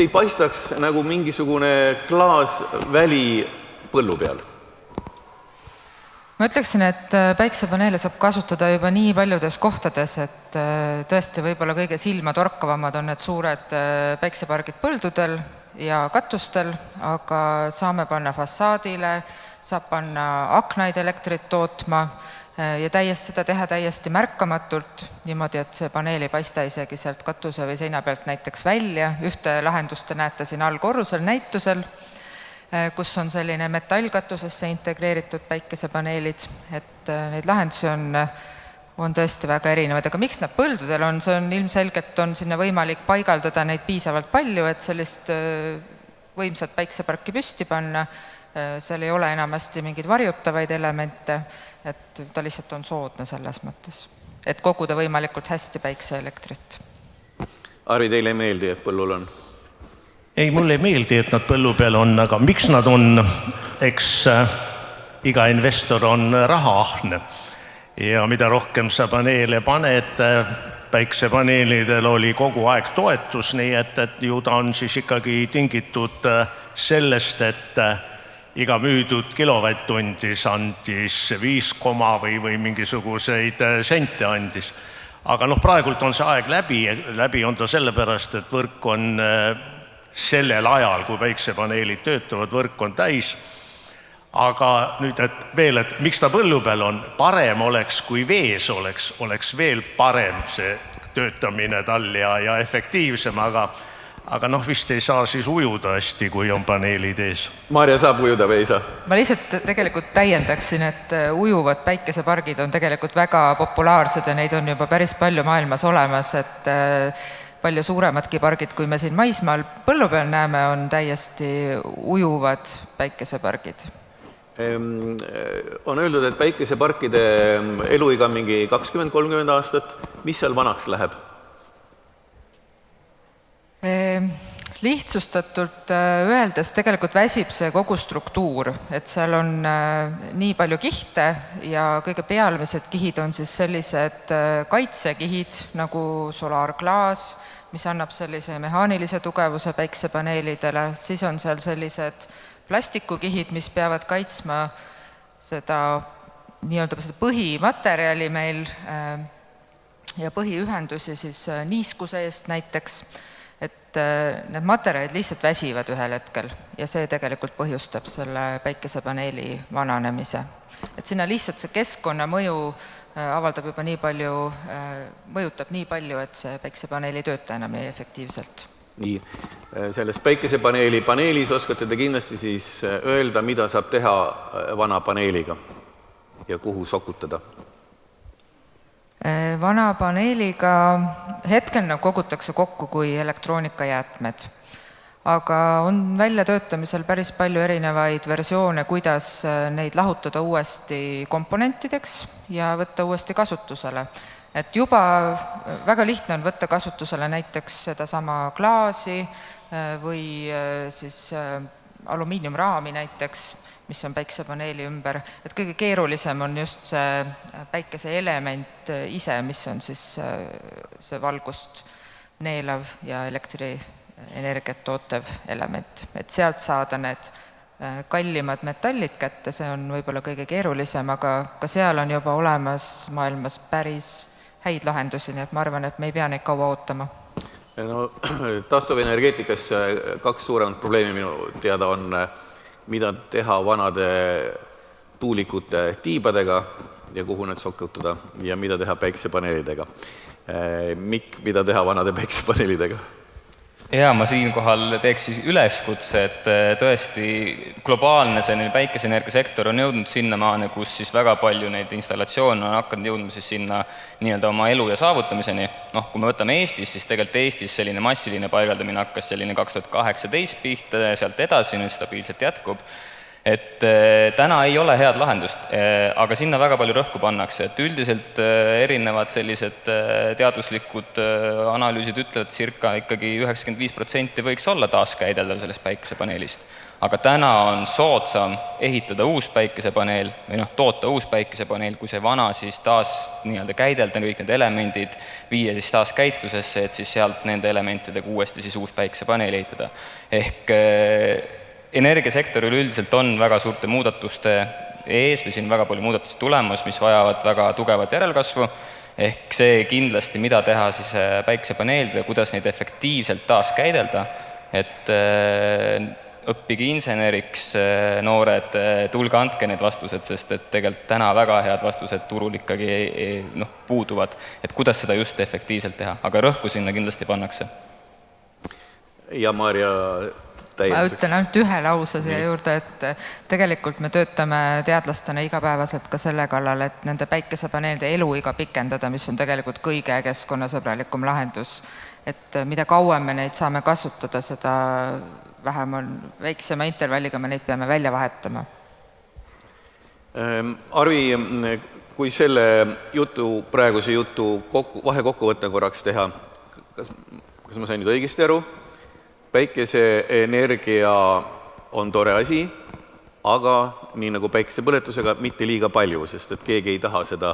ei paistaks nagu mingisugune klaasväli põllu peal. Ma ütleksin, et päiksepaneele saab kasutada juba nii paljudes kohtades, et tõesti võib-olla kõige silmatorkavamad on need suured päiksepargid põldudel ja katustel, aga saame panna fassaadile, saab panna aknaid elektrit tootma ja seda teha täiesti märkamatult, niimoodi, et see paneel ei paista isegi sealt katuse või seina pealt näiteks välja. Ühte lahendust te näete siin allkorrusel näitusel, kus on selline metallkatusesse integreeritud päikesepaneelid, et neid lahendusi on tõesti väga erinevad. Aga miks nad põldudel on? See on ilmselgelt on sinna võimalik paigaldada neid piisavalt palju, et sellist võimsat päikseparki püsti panna. Seal ei ole enamasti mingeid varjutavaid elemente, et ta lihtsalt on soodne selles mõttes, et koguda võimalikult hästi päikseelektrit. Ari, teile ei meeldi, et põllul on? Ei, mulle ei meeldi, et nad põllu peal on, aga miks nad on, eks iga investor on rahaahne ja mida rohkem sa paneele paned, päiksepaneelidel oli kogu aeg toetus, nii et ju ta on siis ikkagi tingitud sellest, et iga müüdud kilovatt-tundis andis 5 või mingisuguseid sente andis. Aga praegult on see aeg läbi on ta sellepärast, et võrk on sellel ajal, kui päiksepaneelid töötavad, võrk on täis. Aga nüüd, et miks ta põllu peal on, parem oleks, kui vees oleks veel parem see töötamine tal ja efektiivsem, aga vist ei saa siis ujuda hästi, kui on paneelid ees. Maarja saab ujuda või ei saa? Ma lihtsalt tegelikult täiendaksin, et ujuvad päikesepargid on tegelikult väga populaarsed ja neid on juba päris palju maailmas olemas, et palju suuremadki pargid, kui me siin maismaal põllu peal näeme, on täiesti ujuvad päikesepargid. On öeldud, et päikeseparkide eluiga mingi 20-30 aastat. Mis seal vanaks läheb? Lihtsustatult öeldes tegelikult väsib see kogu struktuur, et seal on nii palju kihte ja kõige pealmised kihid on siis sellised kaitsekihid nagu solaarklaas, mis annab sellise mehaanilise tugevuse päiksepaneelidele, siis on seal sellised plastikukihid, mis peavad kaitsma seda nii-öelda seda põhimaterjali meil ja põhiühendusi siis niiskuse eest näiteks, et need materjalid lihtsalt väsivad ühel hetkel ja see tegelikult põhjustab selle päikesepaneeli vananemise. Et sinna lihtsalt see keskkonnamõju avaldab juba nii palju, mõjutab nii palju, et see päikesepaneeli ei tööta enam nii efektiivselt. Nii, selles päikesepaneeli paneelis oskate te kindlasti siis öelda, mida saab teha vana paneeliga ja kuhu sokutada? Vana paneeliga hetkel kogutakse kokku kui elektroonikajäätmed, aga on väljatöötamisel päris palju erinevaid versioone, kuidas neid lahutada uuesti komponentideks ja võtta uuesti kasutusele. Et juba väga lihtne on võtta kasutusele näiteks sedasama klaasi või siis alumiiniumraami näiteks, mis on päikesepaneeli ümber, et kõige keerulisem on just see päikeseelement ise, mis on siis see valgust neelav ja elektrienergiat tootev element. Et sealt saada need kallimad metallid kätte, see on võib-olla kõige keerulisem, aga ka seal on juba olemas maailmas päris häid lahendusi, nii et ma arvan, et me ei pea neid kaua ootama. No, taastuvenergeetikas 2 suuremat probleemi minu teada on, mida teha vanade tuulikute tiibadega ja kuhu need sokutada ja mida teha päikesepaneelidega. Mikk, mida teha vanade päikesepaneelidega? Ja ma siinkohal teeks siis üleskutse, et tõesti globaalne päikeseenergiasektor on jõudnud sinnamaani, kus siis väga palju neid installatsioone on hakanud jõudma siis sinna nii-öelda oma elu ja saavutamiseni. Kui me võtame Eestis, siis tegelikult Eestis selline massiline paigaldamine hakkas selline 2018 pihta ja sealt edasi nüüd stabiilselt jätkub. Et täna ei ole head lahendust, aga sinna väga palju rõhku pannakse, et üldiselt erinevad sellised teaduslikud analüüsid ütlevad, et circa ikkagi 95% võiks olla taaskäideldav sellest päikesepaneelist. Aga täna on soodsam ehitada uus päikesepaneel või toota uus päikesepaneel, kui see vana siis taas nii-öelda käidelda kõik need elemendid, viia siis taas käitlusesse, et siis sealt nende elementidega uuesti siis uus päikesepaneel ehitada. Ehk energiasektoril üldiselt on väga suurte muudatuste ees või siin väga palju muudatuste tulemus, mis vajavad väga tugevat järelkasvu, ehk see kindlasti, mida teha siis päikesepaneelidega, kuidas neid efektiivselt taas käidelda, et õppige inseneriks noored, tulge andke need vastused, sest et tegelikult täna väga head vastused turul ikkagi puuduvad, et kuidas seda just efektiivselt teha, aga rõhku sinna kindlasti pannakse. Ja Maarja ma ütlen ainult ühe lause siia juurde, et tegelikult me töötame teadlastena igapäevaselt ka selle kallal, et nende päikesepaneelide eluiga pikendada, mis on tegelikult kõige keskkonnasõbralikum lahendus. Et mida kauem me neid saame kasutada, seda vähem on väiksema intervalliga, me neid peame välja vahetama. Arvi, kui selle praeguse jutu vahekokkuvõtte korraks teha, kas ma sain nüüd õigesti aru? Päikeseenergia on tore asi, aga nii nagu päikesepõletusega mitte liiga palju, sest et keegi ei taha seda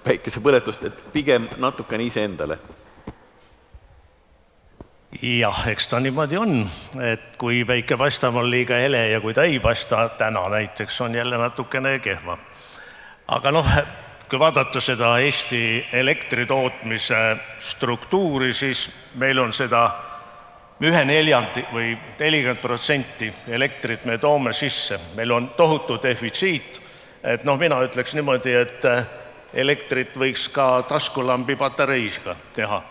päikesepõletust, et pigem natukene ise endale. Jah, eks ta niimoodi on, et kui päike paistab, on liiga hele ja kui ta ei paista, täna näiteks on jälle natukene kehva. Aga kui vaadata seda Eesti elektritootmise struktuuri, siis meil on seda 1/4 või 40% elektrit me toome sisse. Meil on tohutu defitsiit, et mina ütleks niimoodi, et elektrit võiks ka taskulambi patareiga teha.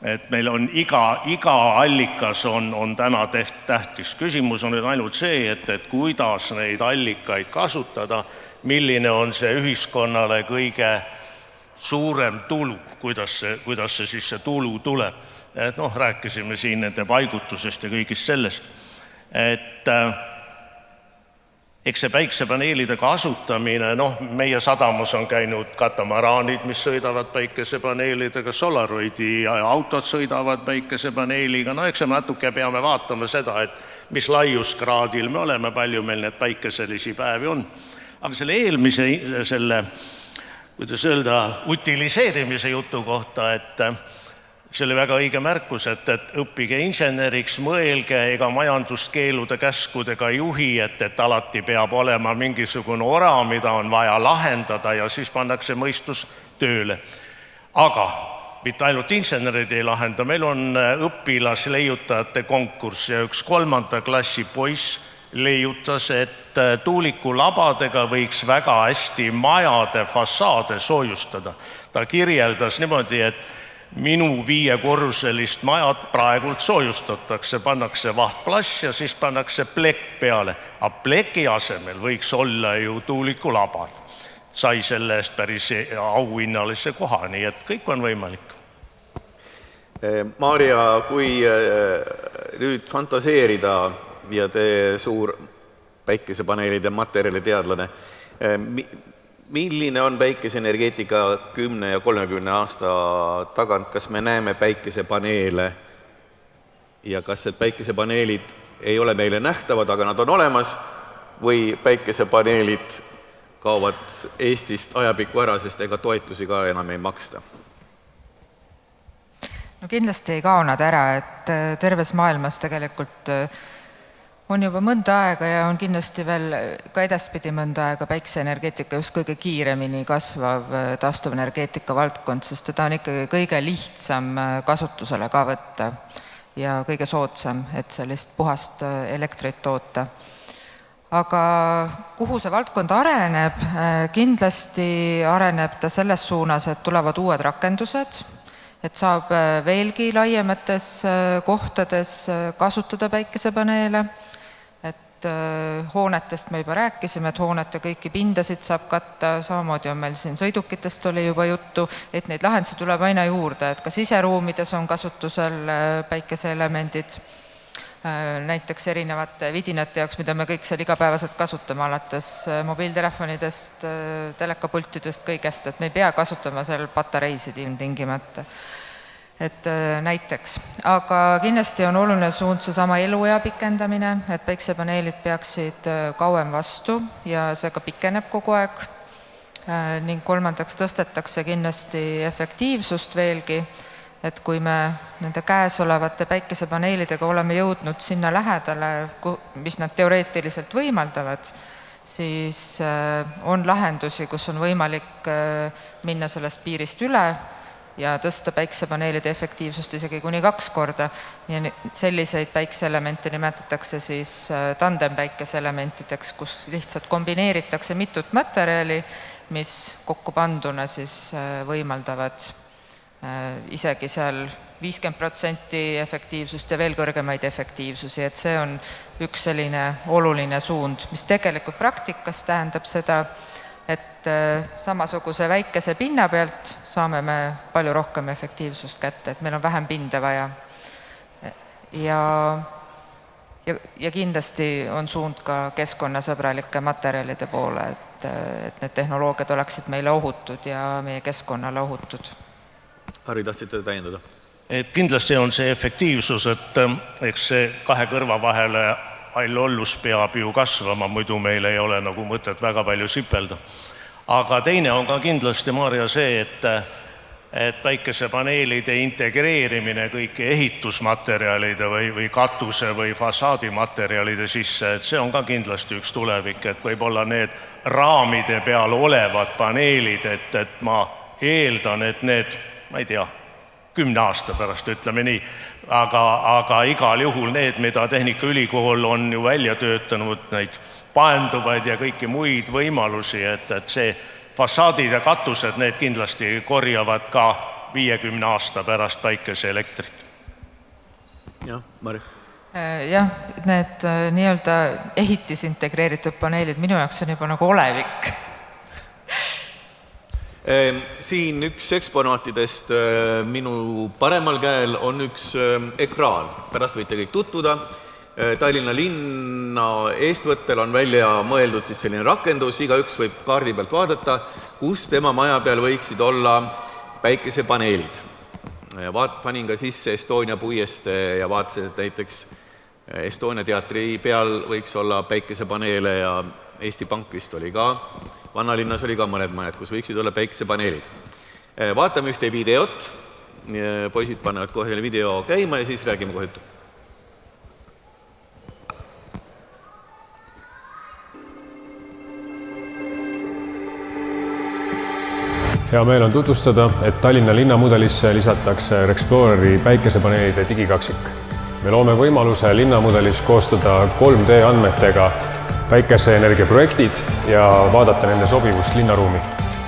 Et meil on iga allikas on täna tähtis. Küsimus on nüüd ainult see, et kuidas neid allikaid kasutada, milline on see ühiskonnale kõige suurem tulu, kuidas see siis see tulu tuleb. Et rääkisime siin nende paigutusest ja kõigist sellest, et eks see päikesepaneelide kasutamine, meie sadamas on käinud katamaraanid, mis sõidavad päikesepaneelidega, Solaroidi autod sõidavad päikesepaneeliga, eks me natuke peame vaatama seda, et mis laiuskraadil me oleme, palju meil need päikeselisi päevi on. Aga selle eelmise, kuidas öelda, utiliseerimise jutu kohta, et see oli väga õige märkus, et õppige inseneriks, mõelge, ega majanduskeelude käskudega juhi, et alati peab olema mingisugune ora, mida on vaja lahendada ja siis pannakse mõistus tööle. Aga mitte ainult insenerid ei lahenda, meil on õpilasleiutajate konkurss ja üks 3. klassi poiss leiutas, et tuulikulabadega võiks väga hästi majade fassaade soojustada. Ta kirjeldas niimoodi, et minu 5-korruselist majad praegult soojustatakse, pannakse vahtplass ja siis pannakse plekk peale. Aga pleki asemel võiks olla ju tuulikulabad. Sai selle eest päris auhinnalise koha, nii et kõik on võimalik. Maarja, kui nüüd fantaseerida ja te suur päikesepaneelide materjali teadlane, milline on päikeseenergeetika 10 ja 30 aasta tagant, kas me näeme päikesepaneele ja kas need päikesepaneelid ei ole meile nähtavad, aga nad on olemas, või päikesepaneelid kaovad Eestist ajapikku ära, sest ega toetusi ka enam ei maksta? No kindlasti ei kao nad ära, et terves maailmas tegelikult on juba mõnda aega ja on kindlasti veel ka edaspidi mõnda aega päikeseenergeetika just kõige kiiremini kasvav taastuvenergeetika valdkond, sest teda on ikkagi kõige lihtsam kasutusele ka võtta ja kõige soodsam, et sellist puhast elektrit toota. Aga kuhu see valdkond areneb? Kindlasti areneb ta selles suunas, et tulevad uued rakendused, et saab veelgi laiemates kohtades kasutada päikesepaneele. Hoonetest me juba rääkisime, et hoonete kõiki pindasid saab katta, samamoodi on meil siin sõidukitest oli juba juttu, et neid lahendusi tuleb aina juurde, et ka siseruumides on kasutusel päikeseelemendid, näiteks erinevate vidinate jaoks, mida me kõik seal igapäevaselt kasutame, alates mobiiltelefonidest, telekapultidest, kõigest, et me ei pea kasutama seal patareisid ilmtingimata. Et näiteks, aga kindlasti on oluline suund seesama eluea pikendamine, et päiksepaneelid peaksid kauem vastu ja see ka pikeneb kogu aeg ning kolmandaks tõstetakse kindlasti efektiivsust veelgi, et kui me nende käesolevate päikesepaneelidega oleme jõudnud sinna lähedale, mis nad teoreetiliselt võimaldavad, siis on lahendusi, kus on võimalik minna sellest piirist üle ja tõsta päiksepaneelide efektiivsust isegi kuni 2 korda. Ja selliseid päikseelemente nimetatakse siis tandempäikeselementideks, kus lihtsalt kombineeritakse mitut materjali, mis kokku panduna siis võimaldavad isegi seal 50% efektiivsust ja veel kõrgemaid efektiivsusi, et see on üks selline oluline suund, mis tegelikult praktikas tähendab seda, et samasuguse väikese pinna pealt saame me palju rohkem efektiivsust kätte, et meil on vähem pinda vaja. Ja kindlasti on suund ka keskkonnasõbralike materjalide poole, et need tehnoloogiad oleksid meile ohutud ja meie keskkonnale ohutud. Harri, tahtsite täiendada? Et kindlasti on see efektiivsus, et eks see 2 kõrva vahele allollus peab ju kasvama, muidu meil ei ole nagu mõtet väga palju sipelda. Aga teine on ka kindlasti, Maarja, see, et päikesepaneelide integreerimine kõiki ehitusmaterjalide või katuse või fassaadimaterjalide sisse, et see on ka kindlasti üks tulevik, et võib-olla need raamide peal olevad paneelid, et ma eeldan, et need, ma ei tea, 10 aasta pärast, ütleme nii, aga igal juhul need, mida Tehnikaülikool on ju välja töötanud, neid paenduvaid ja kõiki muid võimalusi, et see fassaadid ja katused, need kindlasti korjavad ka 50 aasta pärast päikeseelektrit. Jah, Mari? Jah, need nii-öelda ehitisintegreeritud paneelid minu jaoks on juba nagu olevik. Siin üks eksponaatidest minu paremal käel on üks ekraan. Pärast võite kõik tutvuda. Tallinna linna eestvõttel on välja mõeldud siis selline rakendus, igaüks võib kaardi pealt vaadata, kus tema maja peal võiksid olla päikesepaneelid. Panin ka sisse Estonia puieste ja vaatasin, et näiteks Estonia teatri peal võiks olla päikesepaneele ja Eesti Pank vist oli ka. Vanalinnas oli ka mõned, kus võiksid olla päikesepaneelid. Vaatame ühte videot. Poisid panevad kohe video käima ja siis räägime kohe juttu. Hea meel on tutvustada, et Tallinna linnamudelisse lisatakse Rexploreri päikesepaneelide digikaksik. Me loome võimaluse linnamudelis koostada 3D andmetega päikeseenergia projektid ja vaadata nende sobivust linnaruumi.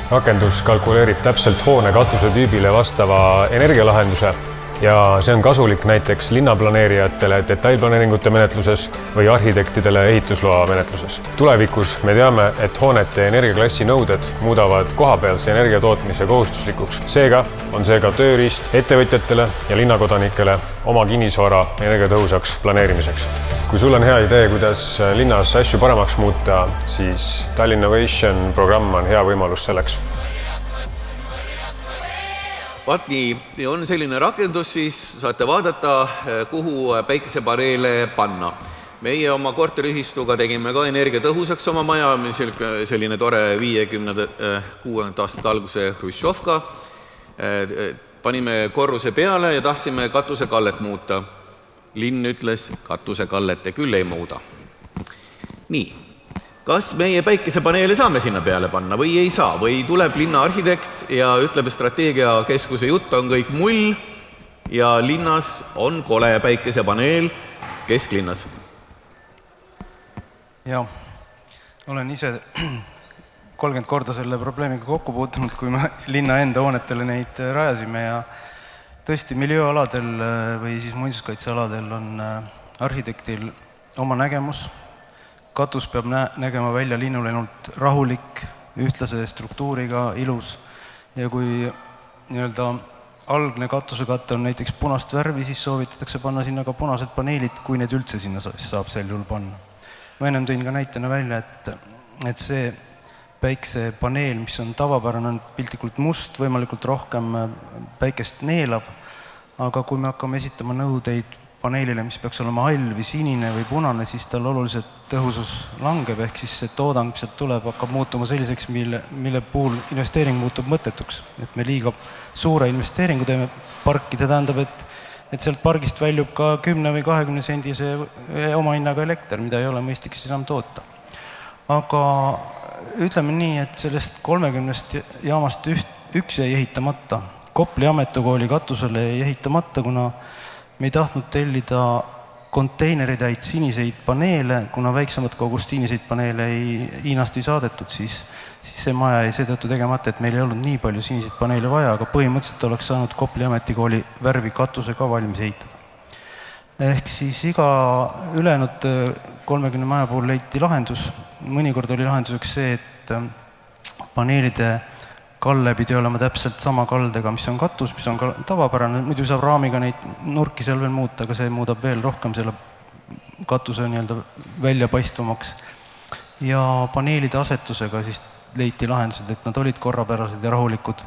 Rakendus kalkuleerib täpselt hoone katuse tüübile vastava energialahenduse ja see on kasulik näiteks linnaplaneerijatele detailplaneeringute menetluses või arhitektidele ehitusloa menetluses. Tulevikus me teame, et hoonete energiaklassi nõuded muudavad kohapealse energiatootmise kohustuslikuks. Seega on see ka tööriist ettevõtjatele ja linnakodanikele oma kinnisvara energiatõhusaks planeerimiseks. Kui sul on hea idee, kuidas linnas asju paremaks muuta, siis Tallinnovation programm on hea võimalus selleks. Vaat nii, on selline rakendus, siis saate vaadata, kuhu päikesepaneele panna. Meie oma korteriühistuga tegime ka energiatõhusaks oma maja, selline tore 56. aastate alguse Hruštšovka. Panime korruse peale ja tahtsime katusekallet muuta. Linn ütles, katusekallete küll ei muuda. Nii, kas meie päikesepaneele saame sinna peale panna või ei saa? Või tuleb linna arhitekt ja ütleb, et strateegiakeskuse jutt on kõik mull ja linnas on kole päikesepaneel kesklinnas? Jah, olen ise 30 korda selle probleemiga kokku puutunud, kui me linna enda hoonetele neid rajasime ja tõesti miljööaladel või siis muinsuskaitsealadel on arhitektil oma nägemus. Katus peab nägema välja linnul ainult rahulik, ühtlase struktuuriga, ilus ja kui nii-öelda algne katusekatte on näiteks punast värvi, siis soovitatakse panna sinna ka punased paneelid, kui need üldse sinna saab sel juhul panna. Ma ennem tõin ka näitena välja, et see päiksepaneel, mis on tavapärane, on piltlikult must, võimalikult rohkem päikest neelav, aga kui me hakkame esitama nõudeid paneelile, mis peaks olema hall või sinine või punane, siis tal oluliselt tõhusus langeb, ehk siis see toodang, mis sealt tuleb, hakkab muutuma selliseks, mille puhul investeering muutub mõttetuks. Et me liiga suure investeeringu teeme parki, see tähendab, et sealt pargist väljub ka 10 või 20 sendise oma hinnaga elekter, mida ei ole mõistlik siis enam toota. Aga ütleme nii, et sellest 30 jaamast üks jäi ehitamata. Kopli ametukooli katusele jäi ehitamata, kuna me ei tahtnud tellida konteineritäit siniseid paneele, kuna väiksemat kogust siniseid paneele Hiinast ei saadetud, siis see maja jäi seetõttu tegemata, et meil ei olnud nii palju siniseid paneele vaja, aga põhimõtteliselt oleks saanud Kopli ametikooli värvi katuse ka valmis ehitada. Ehk siis iga ülejäänud 30 maja puhul leiti lahendus. Mõnikord oli lahenduseks see, et paneelide kalle pidi olema täpselt sama kaldega, mis on katus, mis on ka tavapärane. Muidu saab raamiga neid nurki seal veel muuta, aga see muudab veel rohkem selle katuse nii-öelda väljapaistvamaks. Ja paneelide asetusega siis leiti lahendused, et nad olid korrapärased ja rahulikud,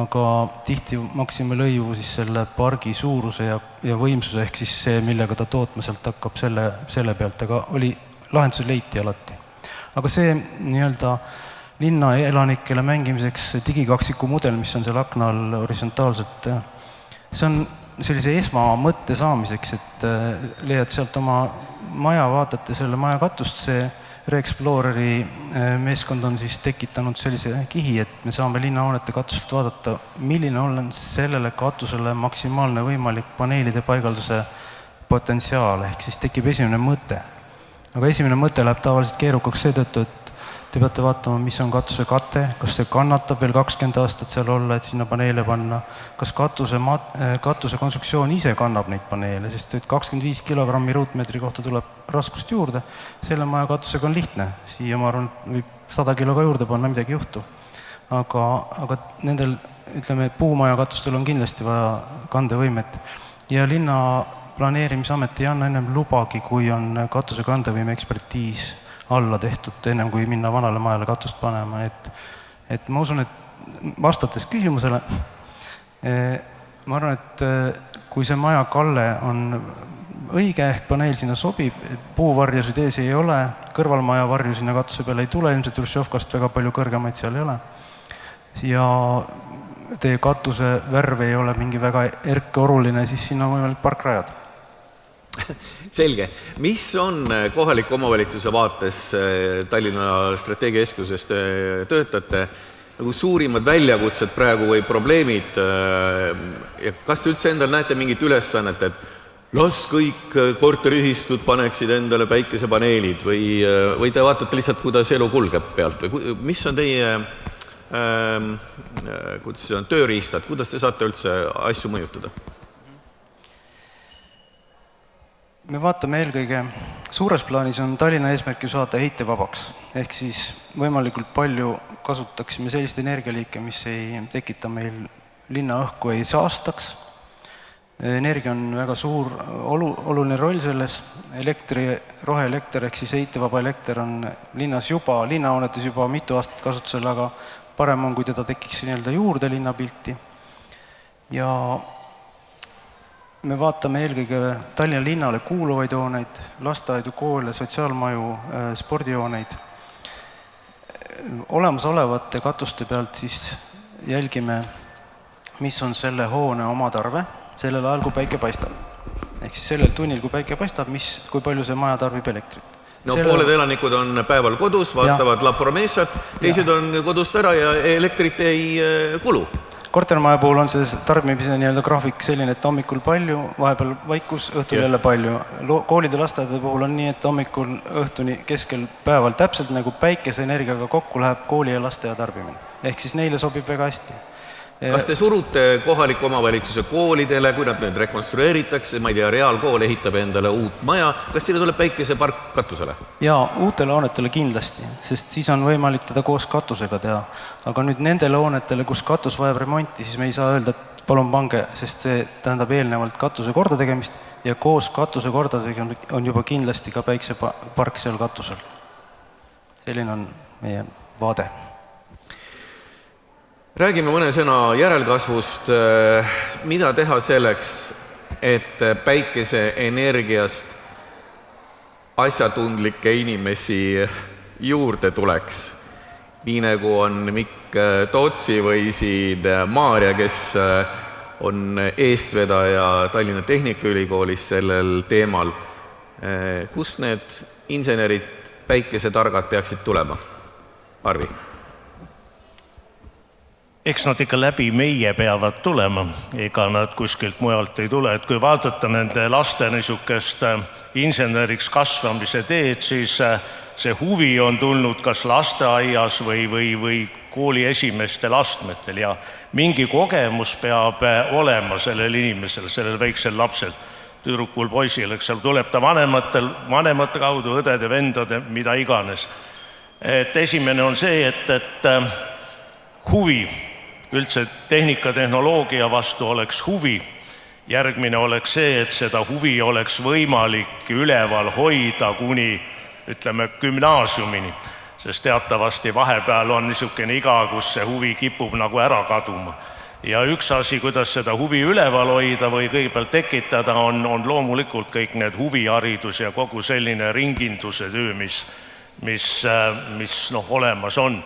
aga tihti maksime lõivu siis selle pargi suuruse ja võimsuse, ehk siis see, millega ta tootma sealt hakkab selle pealt, aga lahendused leiti alati. Aga see nii-öelda linna elanikele mängimiseks digikaksiku mudel, mis on seal akna all horisontaalselt, see on sellise esmamõtte saamiseks, et leiad sealt oma maja, vaatate selle maja katust, see Rexploreri meeskond on siis tekitanud sellise kihi, et me saame linnahoonete katuselt vaadata, milline on sellele katusele maksimaalne võimalik paneelide paigalduse potentsiaal, ehk siis tekib esimene mõte. Aga esimene mõte läheb tavaliselt keerukaks seetõttu, et te peate vaatama, mis on katuse kate, kas see kannatab veel 20 aastat seal olla, et sinna paneele panna, kas katuse konstruktsioon ise kannab neid paneele, sest 25 kilogrammi ruutmeetri kohta tuleb raskust juurde, selle maja katusega on lihtne, siia ma arvan, võib 100 kiloga juurde panna, midagi ei juhtu. Aga nendel, ütleme, puumaja katustel on kindlasti vaja kandevõimet ja linna planeerimisamet ei anna ennem lubagi, kui on katuse kandevõime ekspertiis alla tehtud, ennem kui minna vanale majale katust panema. Et ma usun, et vastates küsimusele, ma arvan, et kui see maja kalle on õige ehk paneel sinna sobib, puuvarjusid ees ei ole, kõrvalmaja varju sinna katuse peale ei tule, ilmselt Hruštšovkast väga palju kõrgemaid seal ei ole. Ja teie katuse värv ei ole mingi väga erkeoruline, siis sinna on võimalik park rajada. Selge. Mis on kohaliku omavalitsuse vaates Tallinna strateegiakeskuses töötate nagu suurimad väljakutsed praegu või probleemid ja kas te üldse endal näete mingit ülesannet, et las kõik korteriühistud paneksid endale päikesepaneelid või te vaatate lihtsalt, kuidas elu kulgeb pealt või mis on teie kuidas see on tööriistad, kuidas te saate üldse asju mõjutada? Me vaatame eelkõige, suures plaanis on Tallinna eesmärk ju saada heitevabaks, ehk siis võimalikult palju kasutaksime sellist energialiike, mis ei tekita meil linna õhku, ei saastaks. Energia on väga suur, oluline roll selles, roheelekter ehk siis heitevaba elekter on linnas juba, linnahoonetes juba mitu aastat kasutusel, aga parem on, kui teda tekiks juurde linnapilti. Ja me vaatame eelkõige Tallinna linnale kuuluvaid hooneid, lasteaidu, koole, sotsiaalmaju, spordihooneid. Olemasolevate katuste pealt siis jälgime, mis on selle hoone omatarve sellel ajal, kui päike paistab. Ehk siis sellel tunnil, kui päike paistab, kui palju see maja tarbib elektrit. No pooled elanikud on päeval kodus, vaatavad La Promesat, teised on kodust ära ja elektrit ei kulu. Kortermaja puhul on see tarbimise graafik selline, et hommikul palju, vahepeal vaikus, õhtul jälle palju. Koolide lasteaedade puhul on nii, et hommikul õhtuni keskel päeval täpselt nagu päikeseenergiaga kokku läheb kooli ja lasteaia tarbimine. Ehk siis neile sobib väga hästi. Kas te surute kohaliku omavalitsuse koolidele, kui nad nüüd rekonstrueeritakse, ma ei tea, reaalkool ehitab endale uut maja, kas sinna tuleb päikesepark katusele? Jaa, uutele hoonetele kindlasti, sest siis on võimalik teda koos katusega teha. Aga nüüd nendele hoonetele, kus katus vajab remonti, siis me ei saa öelda, et palun pange, sest see tähendab eelnevalt katuse korda tegemist ja koos katuse korda tegemist on juba kindlasti ka päikesepark seal katusel. Selline on meie vaade. Räägime mõne sõna järelkasvust. Mida teha selleks, et päikeseenergiast asjatundlikke inimesi juurde tuleks? Nii nagu on Mikk Tootsi või siin Maarja, kes on eestvedaja Tallinna Tehnikaülikoolis sellel teemal. Kust need insenerid, päikesetargad peaksid tulema? Arvi? Eks nad ikka läbi meie peavad tulema, ega nad kuskilt mujalt ei tule. Et kui vaadata nende laste niisugust inseneriks kasvamise teed, siis see huvi on tulnud kas lasteaias või kooli esimestel astmetel ja mingi kogemus peab olema sellel inimesel, sellel väiksel lapsel, tüdrukul, poisil, eks seal tuleb ta vanemate kaudu, õdede, vendade, mida iganes. Et esimene on see, et huvi, üldse tehnika, tehnoloogia vastu oleks huvi. Järgmine oleks see, et seda huvi oleks võimalik üleval hoida kuni, ütleme, gümnaasiumini, sest teatavasti vahepeal on niisugune iga, kus see huvi kipub nagu ära kaduma. Ja üks asi, kuidas seda huvi üleval hoida või kõigepealt tekitada, on loomulikult kõik need huviharidus ja kogu selline ringinduse töö, mis olemas on.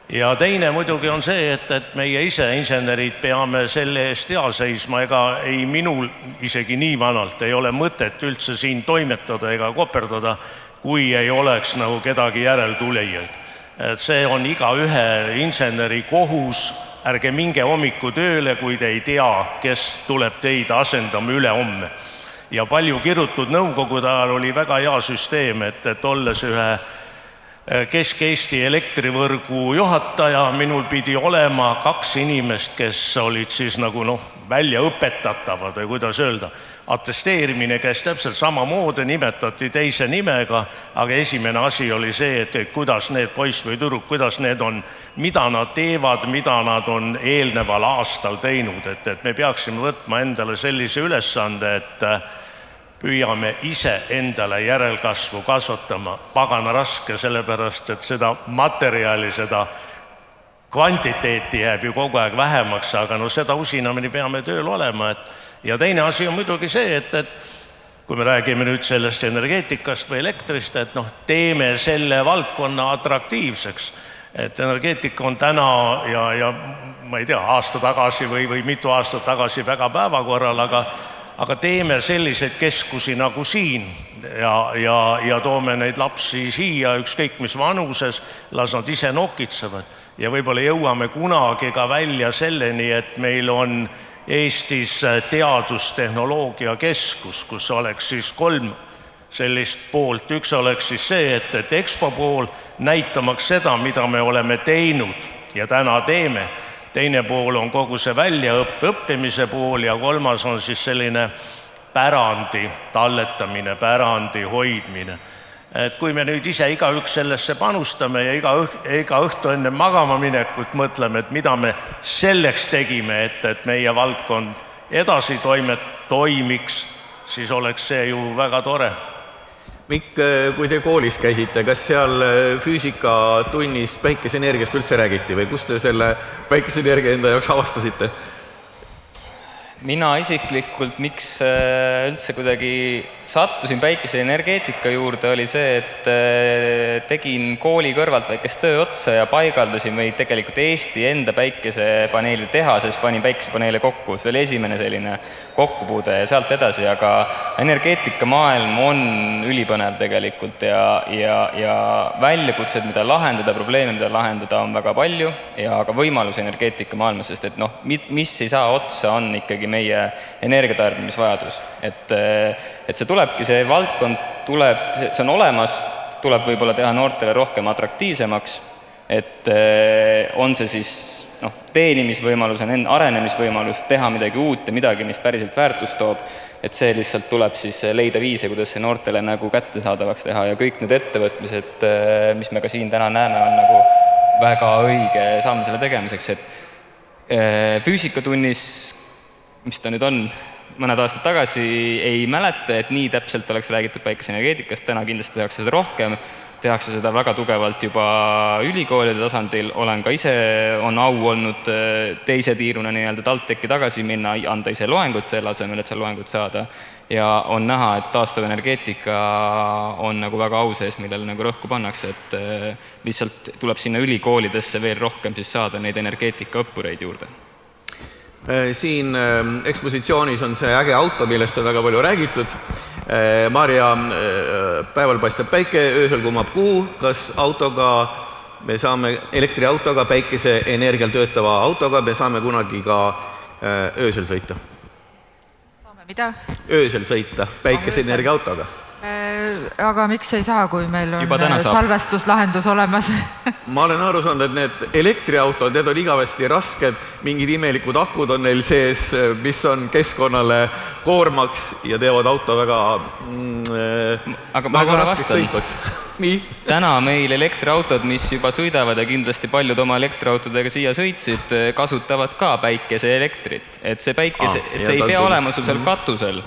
Ja teine muidugi on see, et meie ise insenerid peame selle eest hea seisma, ega ei minul isegi nii vanalt ei ole mõtet üldse siin toimetada ega koperdada, kui ei oleks nagu kedagi järeltulijaid. Et see on iga ühe inseneri kohus, ärge minge hommiku tööle, kui te ei tea, kes tuleb teid asendama ülehomme. Ja palju kirutud nõukogude ajal oli väga hea süsteem, et olles ühe Kesk-Eesti elektrivõrgu juhataja, minul pidi olema 2 inimest, kes olid siis nagu välja õpetatavad või kuidas öelda. Atesteerimine käis täpselt samamoodi, nimetati teise nimega, aga esimene asi oli see, et kuidas need poiss või tüdruk, kuidas need on, mida nad teevad, mida nad on eelneval aastal teinud. Et me peaksime võtma endale sellise ülesande, püüame ise endale järelkasvu kasvatama. Pagana raske, sellepärast et seda materjali, seda kvantiteeti jääb ju kogu aeg vähemaks, aga no seda usinamini peame tööl olema. Ja teine asi on muidugi see, et kui me räägime nüüd sellest energeetikast või elektrist, et teeme selle valdkonna atraktiivseks. Et energeetika on täna ja ma ei tea, aasta tagasi või mitu aastat tagasi väga päevakorral, aga teeme selliseid keskusi nagu siin ja toome neid lapsi siia ükskõik mis vanuses, las nad ise nokitsevad. Ja võib-olla jõuame kunagi ka välja selleni, et meil on Eestis teadustehnoloogia keskus, kus oleks siis 3 sellist poolt. Üks oleks siis see, et EXPO pool näitamaks seda, mida me oleme teinud ja täna teeme. Teine pool on kogu see väljaõppe, õppimise pool ja kolmas on siis selline pärandi talletamine, pärandi hoidmine. Et kui me nüüd ise igaüks sellesse panustame ja iga õhtu enne magama minekut mõtleme, et mida me selleks tegime, et meie valdkond edasi toimiks, siis oleks see ju väga tore. Mikk, kui te koolis käisite, kas seal füüsikatunnis päikeseenergiast üldse räägiti või kus te selle päikeseenergia enda jaoks avastasite? Mina isiklikult, miks üldse kuidagi sattusin päikeseenergeetika juurde, oli see, et tegin kooli kõrvalt väikest töö otsa ja paigaldasin meid tegelikult Eesti enda päikesepaneeli tehases, panin päikesepaneele kokku. See oli esimene selline kokkupuude ja sealt edasi, aga energeetikamaailm on ülipõnev tegelikult ja väljakutsed, mida lahendada, probleeme, mida lahendada on väga palju ja ka võimalus energeetikamaailmas, sest et mis ei saa otsa, on ikkagi meie energiatarbimisvajadus. Et see tulebki, see valdkond tuleb, see on olemas, tuleb võib-olla teha noortele rohkem atraktiivsemaks, et on see siis teenimisvõimalus, arenemisvõimalus, teha midagi uut ja midagi, mis päriselt väärtust toob, et see lihtsalt tuleb siis leida viise, kuidas see noortele nagu kättesaadavaks teha ja kõik need ettevõtmised, mis me ka siin täna näeme, on nagu väga õige samm selle tegemiseks, et füüsikatunnis, mis ta nüüd on, mõned aastad tagasi ei mäleta, et nii täpselt oleks räägitud päikeseenergeetikast, täna kindlasti tehakse seda rohkem, tehakse seda väga tugevalt juba ülikoolide tasandil, olen ka ise, on au olnud teise tiiruna nii-öelda TalTechi tagasi minna, anda ise loengut selle asemel, et seal loengut saada ja on näha, et taastuvenergeetika on nagu väga au sees, millele nagu rõhku pannakse, et lihtsalt tuleb sinna ülikoolidesse veel rohkem siis saada neid energeetika õppureid juurde. Siin ekspositsioonis on see äge auto, millest on väga palju räägitud. Maarja, päeval paistab päike, öösel kumab kuu. Kas autoga, me saame elektriautoga, päikeseenergial töötava autoga, me saame kunagi ka öösel sõita? Saame mida? Öösel sõita päikeseenergia autoga. Aga miks ei saa, kui meil on salvestuslahendus olemas? Ma olen aru saanud, et need elektriautod, need on igavesti rasked, mingid imelikud akud on neil sees, mis on keskkonnale koormaks ja teevad auto väga raskeks sõitvaks. Täna meil elektriautod, mis juba sõidavad ja kindlasti paljud oma elektriautodega siia sõitsid, kasutavad ka päikeseelektrit. Et see ei pea olema sul seal katusel,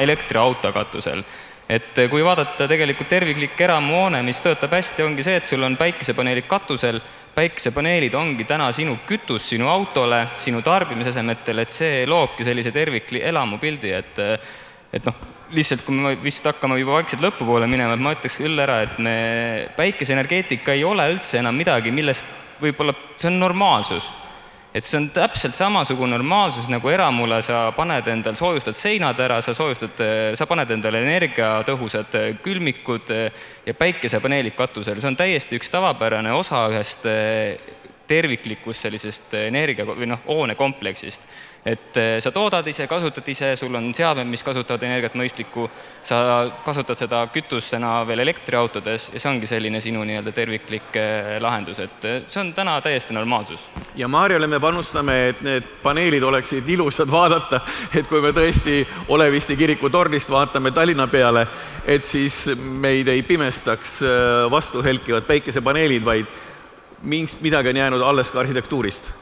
elektriauto katusel. Et kui vaadata tegelikult terviklik eramuhoone, mis töötab hästi, ongi see, et sul on päikesepaneelid katusel, päikesepaneelid ongi täna sinu kütus sinu autole, sinu tarbimisesemetele, et see loobki sellise tervikli elamupildi, et lihtsalt kui me vist hakkame juba vaikselt lõpu poole minema, et ma ütleks küll ära, et päikeseenergeetika ei ole üldse enam midagi, milles võib-olla see on normaalsus. Et see on täpselt samasugune normaalsus, nagu eramule sa paned endal, soojustad seinad ära, sa paned endale energiatõhusad külmikud ja päikesepaneelid katusel. See on täiesti üks tavapärane osa ühest terviklikust sellisest energia- või hoonekompleksist. Et sa toodad ise, kasutad ise, sul on seadmed, mis kasutavad energiat mõistlikku, sa kasutad seda kütusena veel elektriautodes ja see ongi selline sinu nii-öelda terviklik lahendus, et see on täna täiesti normaalsus. Ja Maarjale me panustame, et need paneelid oleksid ilusad vaadata, et kui me tõesti Olevisti kiriku tornist vaatame Tallinna peale, et siis meid ei pimestaks vastu helkivad päikesepaneelid, vaid midagi on jäänud alles ka arhitektuurist.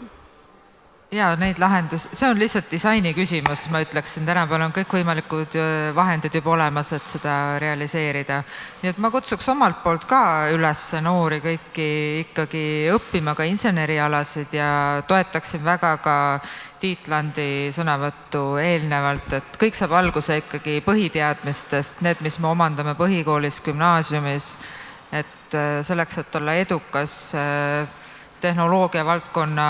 Jaa, neid lahendus, see on lihtsalt disaini küsimus, ma ütleksin, tänapäeval on kõikvõimalikud vahendid juba olemas, et seda realiseerida. Nii et ma kutsuks omalt poolt ka üles noori kõiki ikkagi õppima ka insenerialasid ja toetaksin väga ka Tiit Landi sõnavõttu eelnevalt, et kõik saab alguse ikkagi põhiteadmistest, need, mis me omandame põhikoolis, gümnaasiumis, et selleks, et olla edukas tehnoloogia valdkonna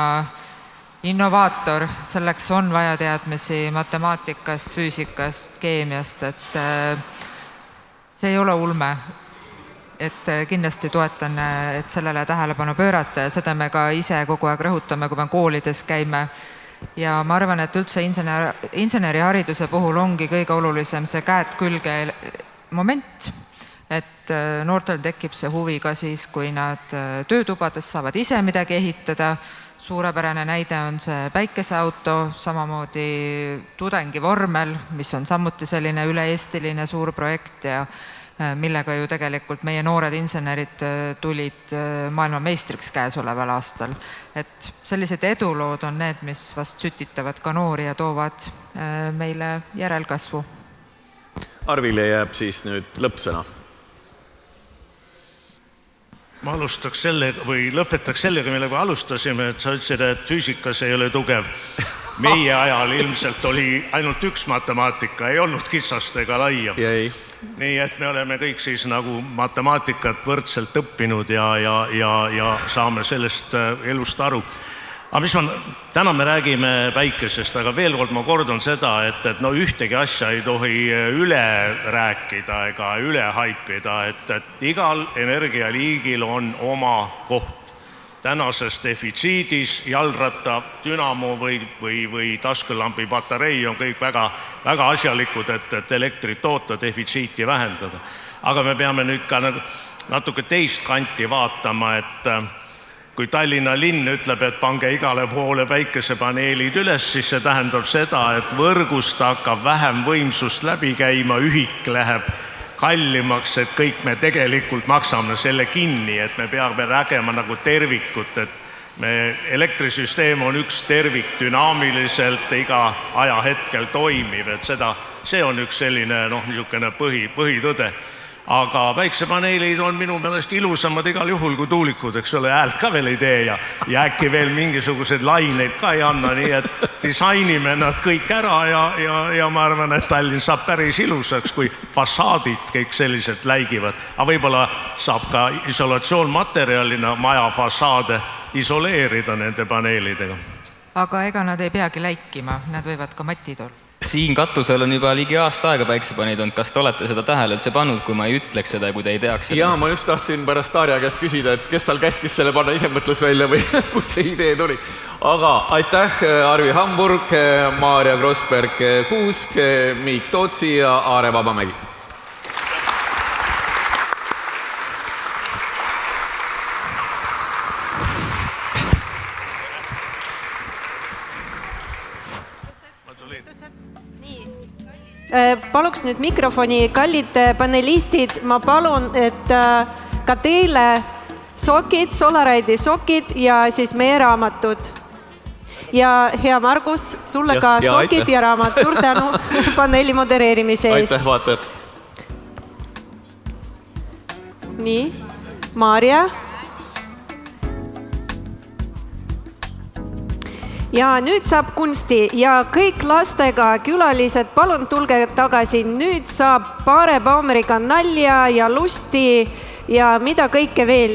innovaator, selleks on vaja teadmisi matemaatikast, füüsikast, keemiast, et see ei ole ulme. Et kindlasti toetan, et sellele tähelepanu pöörata ja seda me ka ise kogu aeg rõhutame, kui me koolides käime. Ja ma arvan, et üldse insenerihariduse puhul ongi kõige olulisem see käed külge moment, et noortel tekib see huvi ka siis, kui nad töötubades saavad ise midagi ehitada. Suurepärane näide on see päikeseauto, samamoodi tudengivormel, mis on samuti selline üle-eestiline suur projekt ja millega ju tegelikult meie noored insenerid tulid maailmameistriks käesoleval aastal. Et sellised edulood on need, mis vast sütitavad ka noori ja toovad meile järelkasvu. Arvile jääb siis nüüd lõppsõna. Ma alustaks sellega või lõpetaks sellega, millega alustasime, et sa ütlesid, et füüsikas ei ole tugev. Meie ajal ilmselt oli ainult üks matemaatika, ei olnud kitsast ega laia. Nii et me oleme kõik siis nagu matemaatikat võrdselt õppinud ja saame sellest elust aru. Aga täna me räägime päikesest, aga veel kord ma kordan seda, et ühtegi asja ei tohi üle rääkida ega üle haipida, et igal energialiigil on oma koht. Tänases defitsiidis jalratta, dünamo või taskulambi patarei on kõik väga asjalikud, et elektrit toota, defitsiiti vähendada. Aga me peame nüüd ka natuke teist kanti vaatama, et kui Tallinna linn ütleb, et pange igale poole päikesepaneelid üles, siis see tähendab seda, et võrgust hakkab vähem võimsust läbi käima, ühik läheb kallimaks, et kõik me tegelikult maksame selle kinni, et me peame räägema nagu tervikut, et elektrisüsteem on üks tervik, dünaamiliselt iga ajahetkel toimiv, et see on üks selline niisugune põhitõde. Aga päiksepaneelid on minu meelest ilusamad igal juhul kui tuulikud, eks ole, häält ka veel ei tee ja äkki veel mingisuguseid laineid ka ei anna, nii et disainime nad kõik ära ja ma arvan, et Tallinn saab päris ilusaks, kui fassaadid kõik sellised läigivad. Aga võib-olla saab ka isolatsioonmaterjalina maja fassaade isoleerida nende paneelidega. Aga ega nad ei peagi läikima, nad võivad ka matid olla. Siin katusel on juba ligi aasta aega päiksepaneelid olnud. Kas te olete seda tähele üldse pannud, kui ma ei ütleks seda, kui te ei teaks seda? Jaa, ma just tahtsin pärast Darja käest küsida, et kes tal käskis selle panna, ise mõtles välja või kus see idee tuli. Aga aitäh Arvi Hamburg, Maarja Krossberg-Kuusk, Miik Tootsi ja Aare Vabamägi. Paluks nüüd mikrofoni, kallid panelistid, ma palun, et ka teile sokid, Solaride'i sokid ja siis meie raamatud. Ja hea Margus, sulle ka sokid ja raamat. Suur tänu paneeli modereerimise eest. Aitäh, vaatajad. Nii, Maarja. Ja nüüd saab kunsti ja kõik lastega külalised, palun tulge tagasi. Nüüd saab Paare Baumeriga nalja ja lusti ja mida kõike veel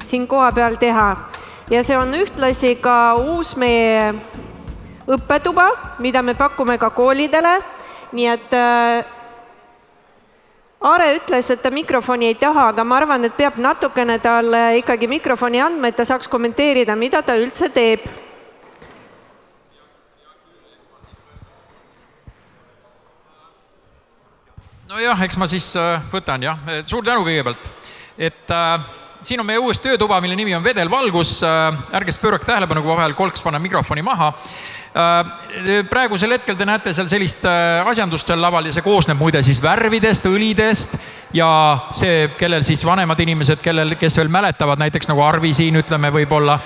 siin koha peal teha. Ja see on ühtlasi ka uus meie õppetuba, mida me pakume ka koolidele. Nii et Aare ütles, et ta mikrofoni ei taha, aga ma arvan, et peab natukene talle ikkagi mikrofoni andma, et ta saaks kommenteerida, mida ta üldse teeb. Nojah, eks ma siis võtan, jah. Suur tänu kõigepealt. Et siin on meie uues töötuba, mille nimi on Vedelvalgus. Ärges pöörake tähelepanu, kui vahel kolks panna mikrofoni maha. Praegusel hetkel te näete seal sellist asjandust seal laval ja see koosneb muide siis värvidest, õlidest, ja see, kellel siis vanemad inimesed, kes veel mäletavad, näiteks nagu Arvi siin ütleme võib-olla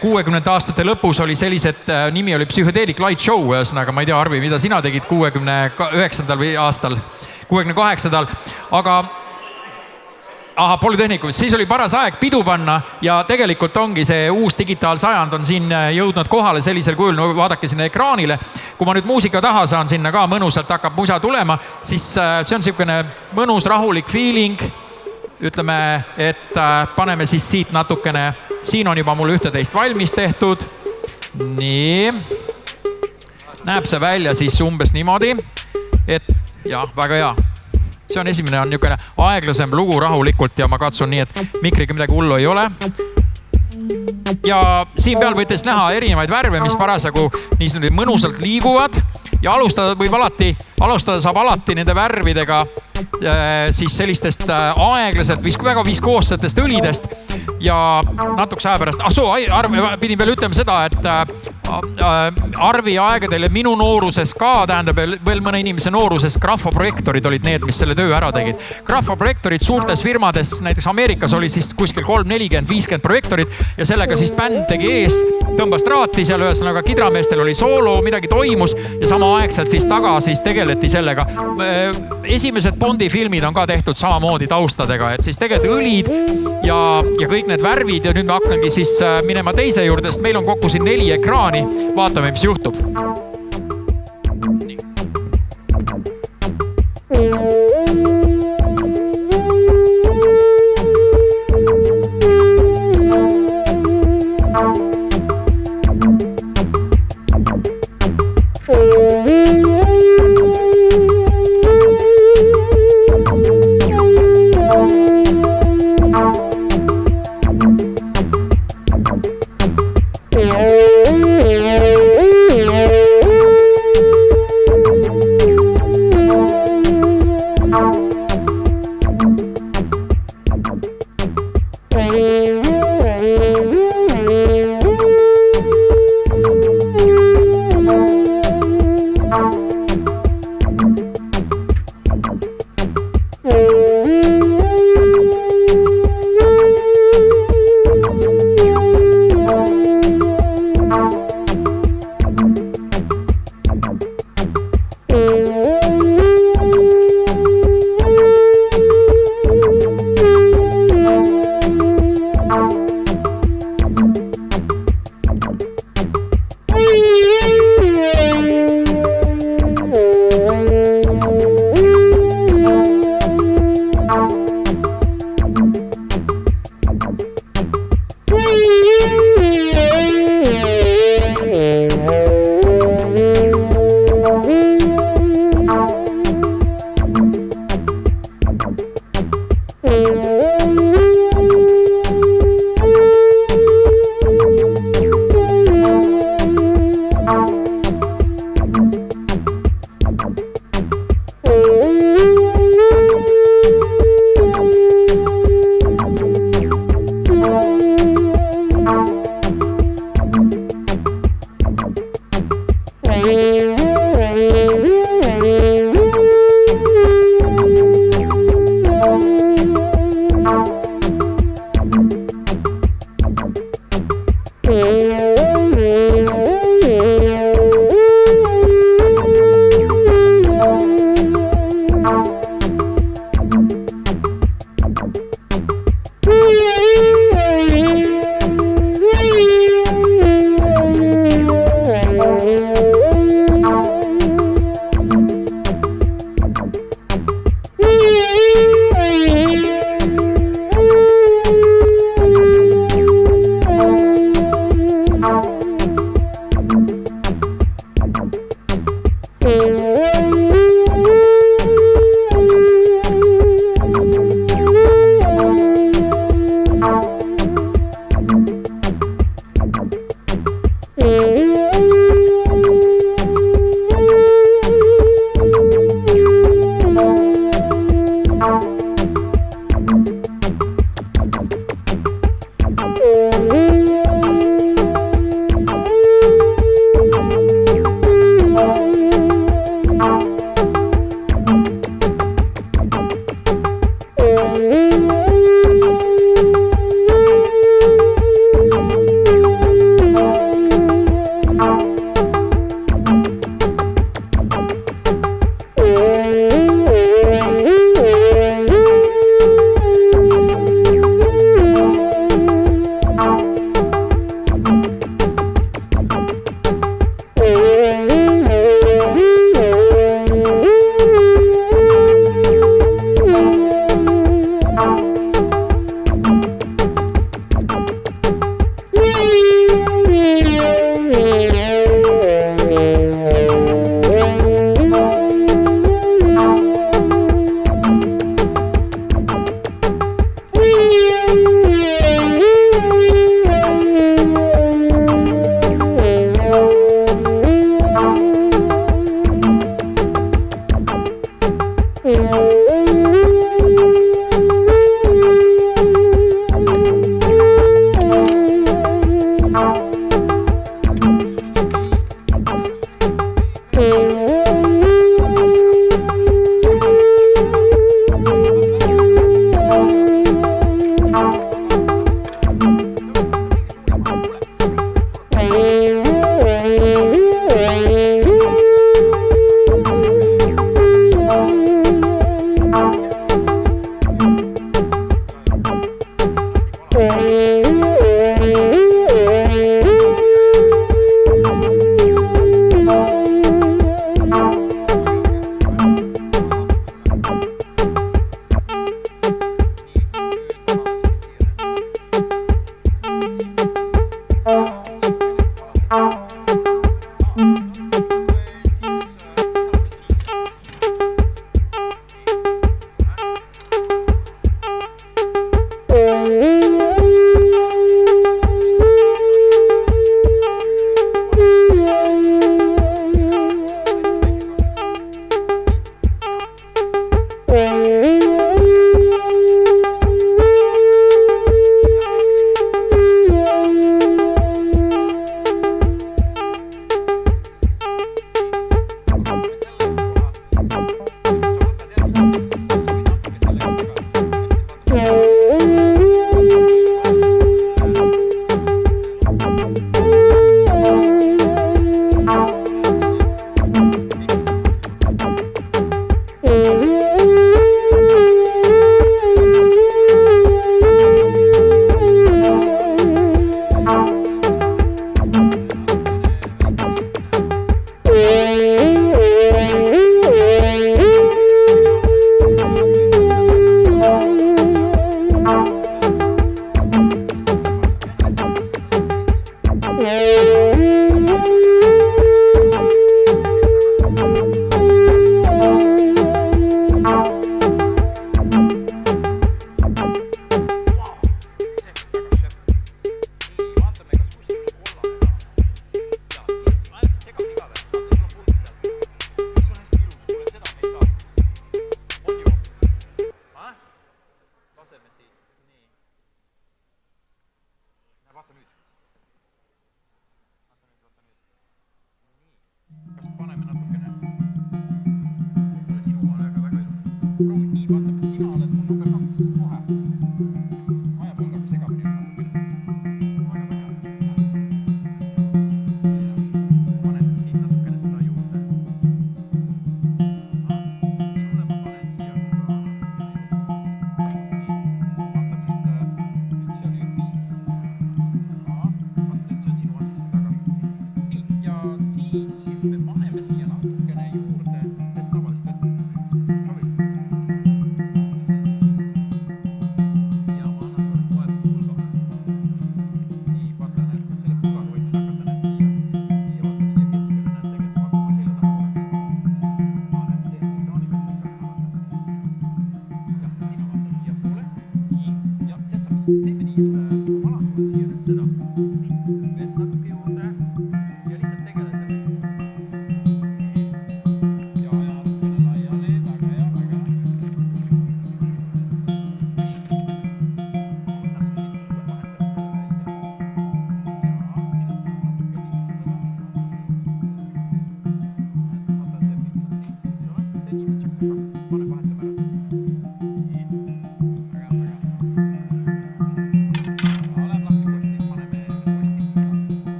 60. aastate lõpus oli sellised, nimi oli Psychedelic Light Show, ühesõnaga ma ei tea, Arvi, mida sina tegid 69. või aastal, 68. aga Polütehnikum, siis oli paras aeg pidu panna ja tegelikult ongi see uus digitaalsajand on siin jõudnud kohale sellisel kujul, no vaadake sinna ekraanile. Kui ma nüüd muusika taha saan sinna ka mõnusalt hakkab musa tulema, siis see on niisugune mõnus rahulik feeling. Ütleme, et paneme siis siit natukene, siin on juba mul 11 valmis tehtud. Nii, näeb see välja siis umbes niimoodi, et jah, väga hea. See on esimene, on niisugune aeglasem lugu rahulikult ja ma katsun nii, et mikriga midagi hullu ei ole. Ja siin peal võite näha erinevaid värve, mis parasjagu nii mõnusalt liiguvad ja alustada saab alati nende värvidega siis sellistest aeglaselt, väga viskoossetest õlidest ja natukese aja pärast, pidin veel ütlema seda, et Arvi aegadel ja minu nooruses ka, tähendab veel mõne inimese nooruses, graafoprojektorid olid need, mis selle töö ära tegid. Graafoprojektorid suurtes firmades, näiteks Ameerikas oli siis kuskil 3, 40, 50 projektorid ja sellega siis bänd tegi ees, tõmbas traati seal, ühesõnaga kidrameestel oli soolo, midagi toimus ja samaaegselt siis taga siis tegeleti sellega. Esimesed Bondi filmid on ka tehtud samamoodi taustadega, et siis tegelikult õlid ja kõik need värvid ja nüüd me hakkangi siis minema teise juurde, sest meil on kokku siin 4 ekraani. Vaatame, mis juhtub.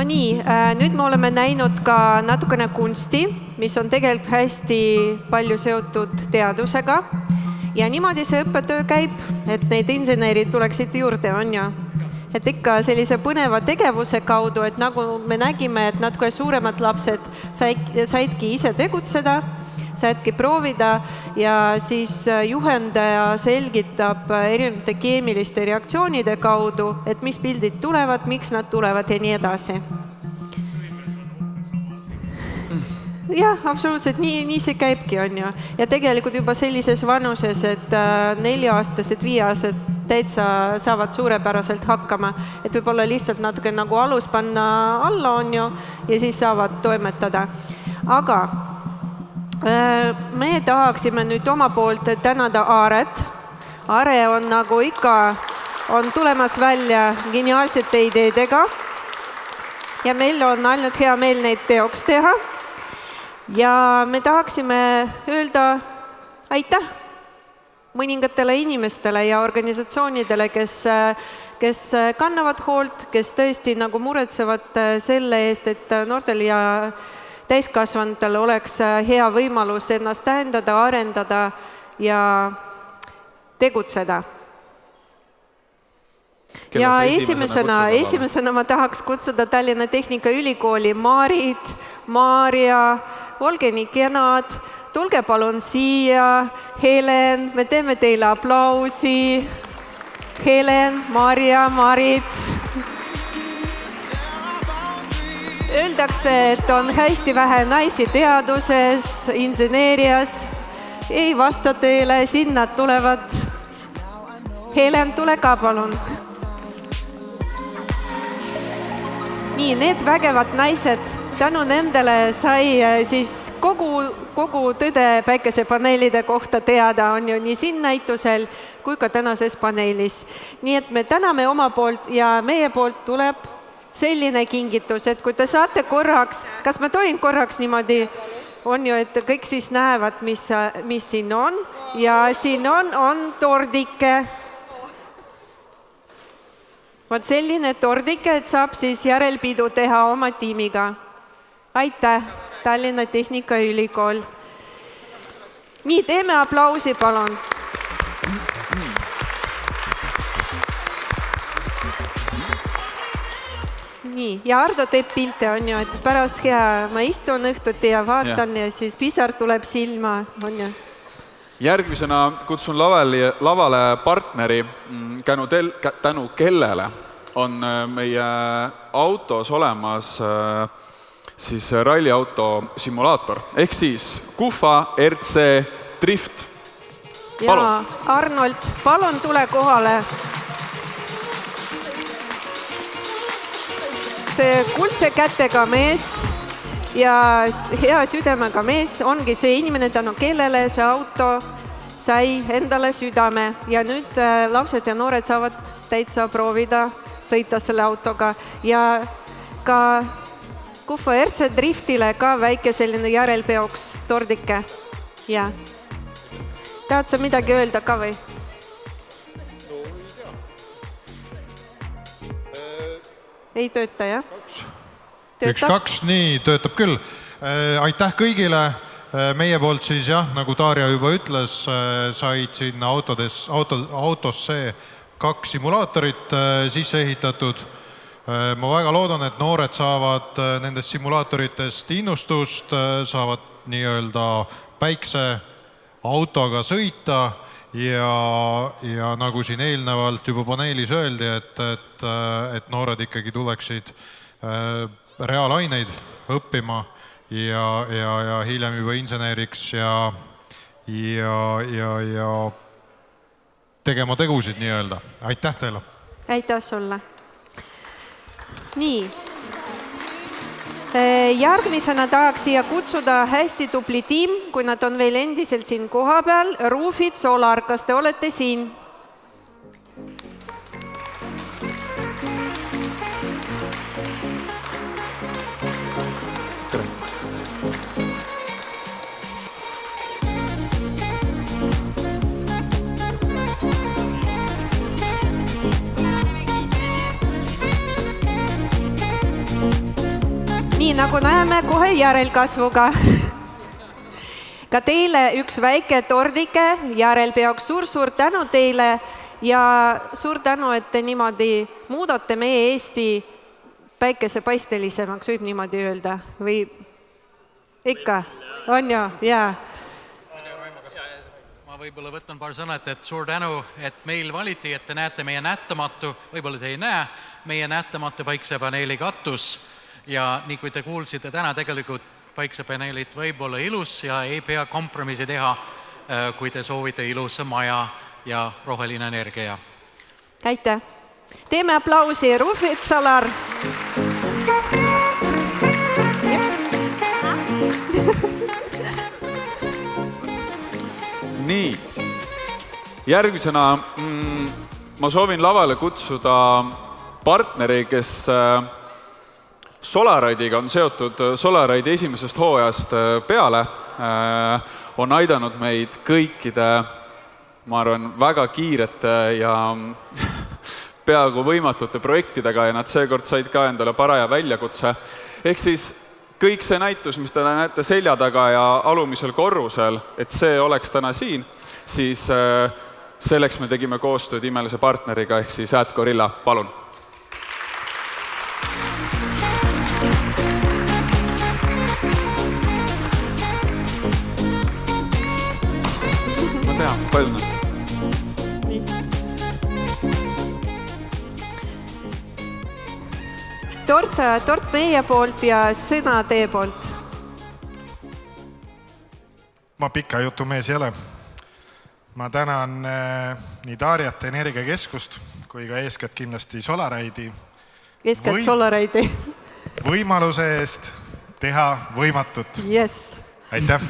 No nii, nüüd me oleme näinud ka natukene kunsti, mis on tegelikult hästi palju seotud teadusega. Ja niimoodi see õppetöö käib, et neid insenerid tuleksid juurde, on ju. Et ikka sellise põneva tegevuse kaudu, et nagu me nägime, et natuke suuremad lapsed saidki ise tegutseda, saidki proovida ja siis juhendaja selgitab erinevate keemiliste reaktsioonide kaudu, et mis pildid tulevad, miks nad tulevad ja nii edasi. Jah, absoluutselt, nii see käibki, on ju. Ja tegelikult juba sellises vanuses, et 4-aastased, 5-aastased täitsa saavad suurepäraselt hakkama, et võib-olla lihtsalt natuke nagu alus panna alla, on ju, ja siis saavad toimetada. Aga me tahaksime nüüd oma poolt tänada Aaret. Aare on nagu ikka, on tulemas välja geniaalsete ideedega ja meil on ainult hea meel neid teoks teha. Ja me tahaksime öelda aitäh mõningatele inimestele ja organisatsioonidele, kes kannavad hoolt, kes tõesti nagu muretsevad selle eest, et noortel ja täiskasvanutel oleks hea võimalus ennast tähendada, arendada ja tegutseda. Ja esimesena ma tahaks kutsuda Tallinna Tehnikaülikooli Maarit, Maarja, olge nii kenad, tulge palun siia, Helen, me teeme teile aplausi. Helen, Maarja, Maarit. Öeldakse, et on hästi vähe naisi teaduses, inseneerias. Ei vasta teile, siin nad tulevad. Helen, tule ka palun. Nii, need vägevad naised, tänu nendele sai siis kogu tõde päikesepaneelide kohta teada, on ju nii siin näitusel kui ka tänases paneelis. Nii et me täname oma poolt ja meie poolt tuleb selline kingitus, et kui te saate korraks, kas ma tohin korraks niimoodi, on ju, et kõik siis näevad, mis siin on ja siin on tordike. Vaat selline tordike, et saab siis järelpidu teha oma tiimiga. Aitäh, Tallinna Tehnikaülikool. Nii, teeme aplausi, palun. Nii, ja Ardo teeb pilte, on ju, et pärast hea, ma istun õhtuti ja vaatan ja siis pisar tuleb silma, on ju. Järgmisena kutsun lavale partneri, tänu kellele on meie autos olemas siis ralliauto simulaator, ehk siis Kufa RC Drift. Palun. Ja Arnold, palun tule kohale. See kuldse kätega mees ja hea südamega mees ongi see inimene, tänu kellele see auto sai endale südame ja nüüd lapsed ja noored saavad täitsa proovida sõita selle autoga ja ka Kufa RC Driftile ka väike selline järelpeoks tordike. Ja. Tahad sa midagi öelda ka või? Ei tööta, jah? 1-2, nii, töötab küll. Aitäh kõigile. Meie poolt siis jah, nagu Darja juba ütles, said sinna autosse 2 simulaatorit sisse ehitatud. Ma väga loodan, et noored saavad nendest simulaatoritest innustust, saavad nii-öelda päikseautoga sõita ja nagu siin eelnevalt juba paneelis öeldi, et noored ikkagi tuleksid reaalaineid õppima ja hiljem juba inseneriks ja tegema tegusid nii-öelda. Aitäh teile! Aitäh sulle! Nii. Järgmisena tahaks siia kutsuda hästi tubli tiim, kui nad on veel endiselt siin koha peal. Roofit Solar, kas te olete siin? nii nagu näeme kohe järelkasvuga. Ka teile üks väike tordike järelpeoks. Suur tänu teile ja suur tänu, et te niimoodi muudate meie Eesti päikesepaistelisemaks, võib niimoodi öelda. Või ikka? On ju? Jaa. Ma võib-olla võtan paar sõnat, et suur tänu, et meil valiti, et te näete meie nähtamatu, võib-olla te ei näe, meie nähtamatu päiksepaneeli katus ja nii kui te kuulsite täna tegelikult päiksepaneelid võib olla ilus ja ei pea kompromissi teha, kui te soovite ilusa maja ja roheline energia. Aitäh! Teeme aplausi Rufit Salar! Nii, järgmisena ma soovin lavale kutsuda partneri, kes Solaride'iga on seotud Solaride'i esimesest hooajast peale, on aidanud meid kõikide, ma arvan, väga kiirete ja peaaegu võimatute projektidega ja nad seekord said ka endale paraja väljakutse. Ehk siis kõik see näitus, mis te näete selja taga ja alumisel korrusel, et see oleks täna siin, siis selleks me tegime koostööd imelise partneriga ehk siis Ad Gorilla. Palun! Ma tean, palju nad. Tort meie poolt ja sõna teie poolt. Ma pika jutu mees ei ole. Ma tänan nii Daariat Energiakeskust kui ka eeskätt kindlasti Solaride'i. Eeskätt Solaride'i. Võimaluse eest teha võimatut. Yes. Aitäh!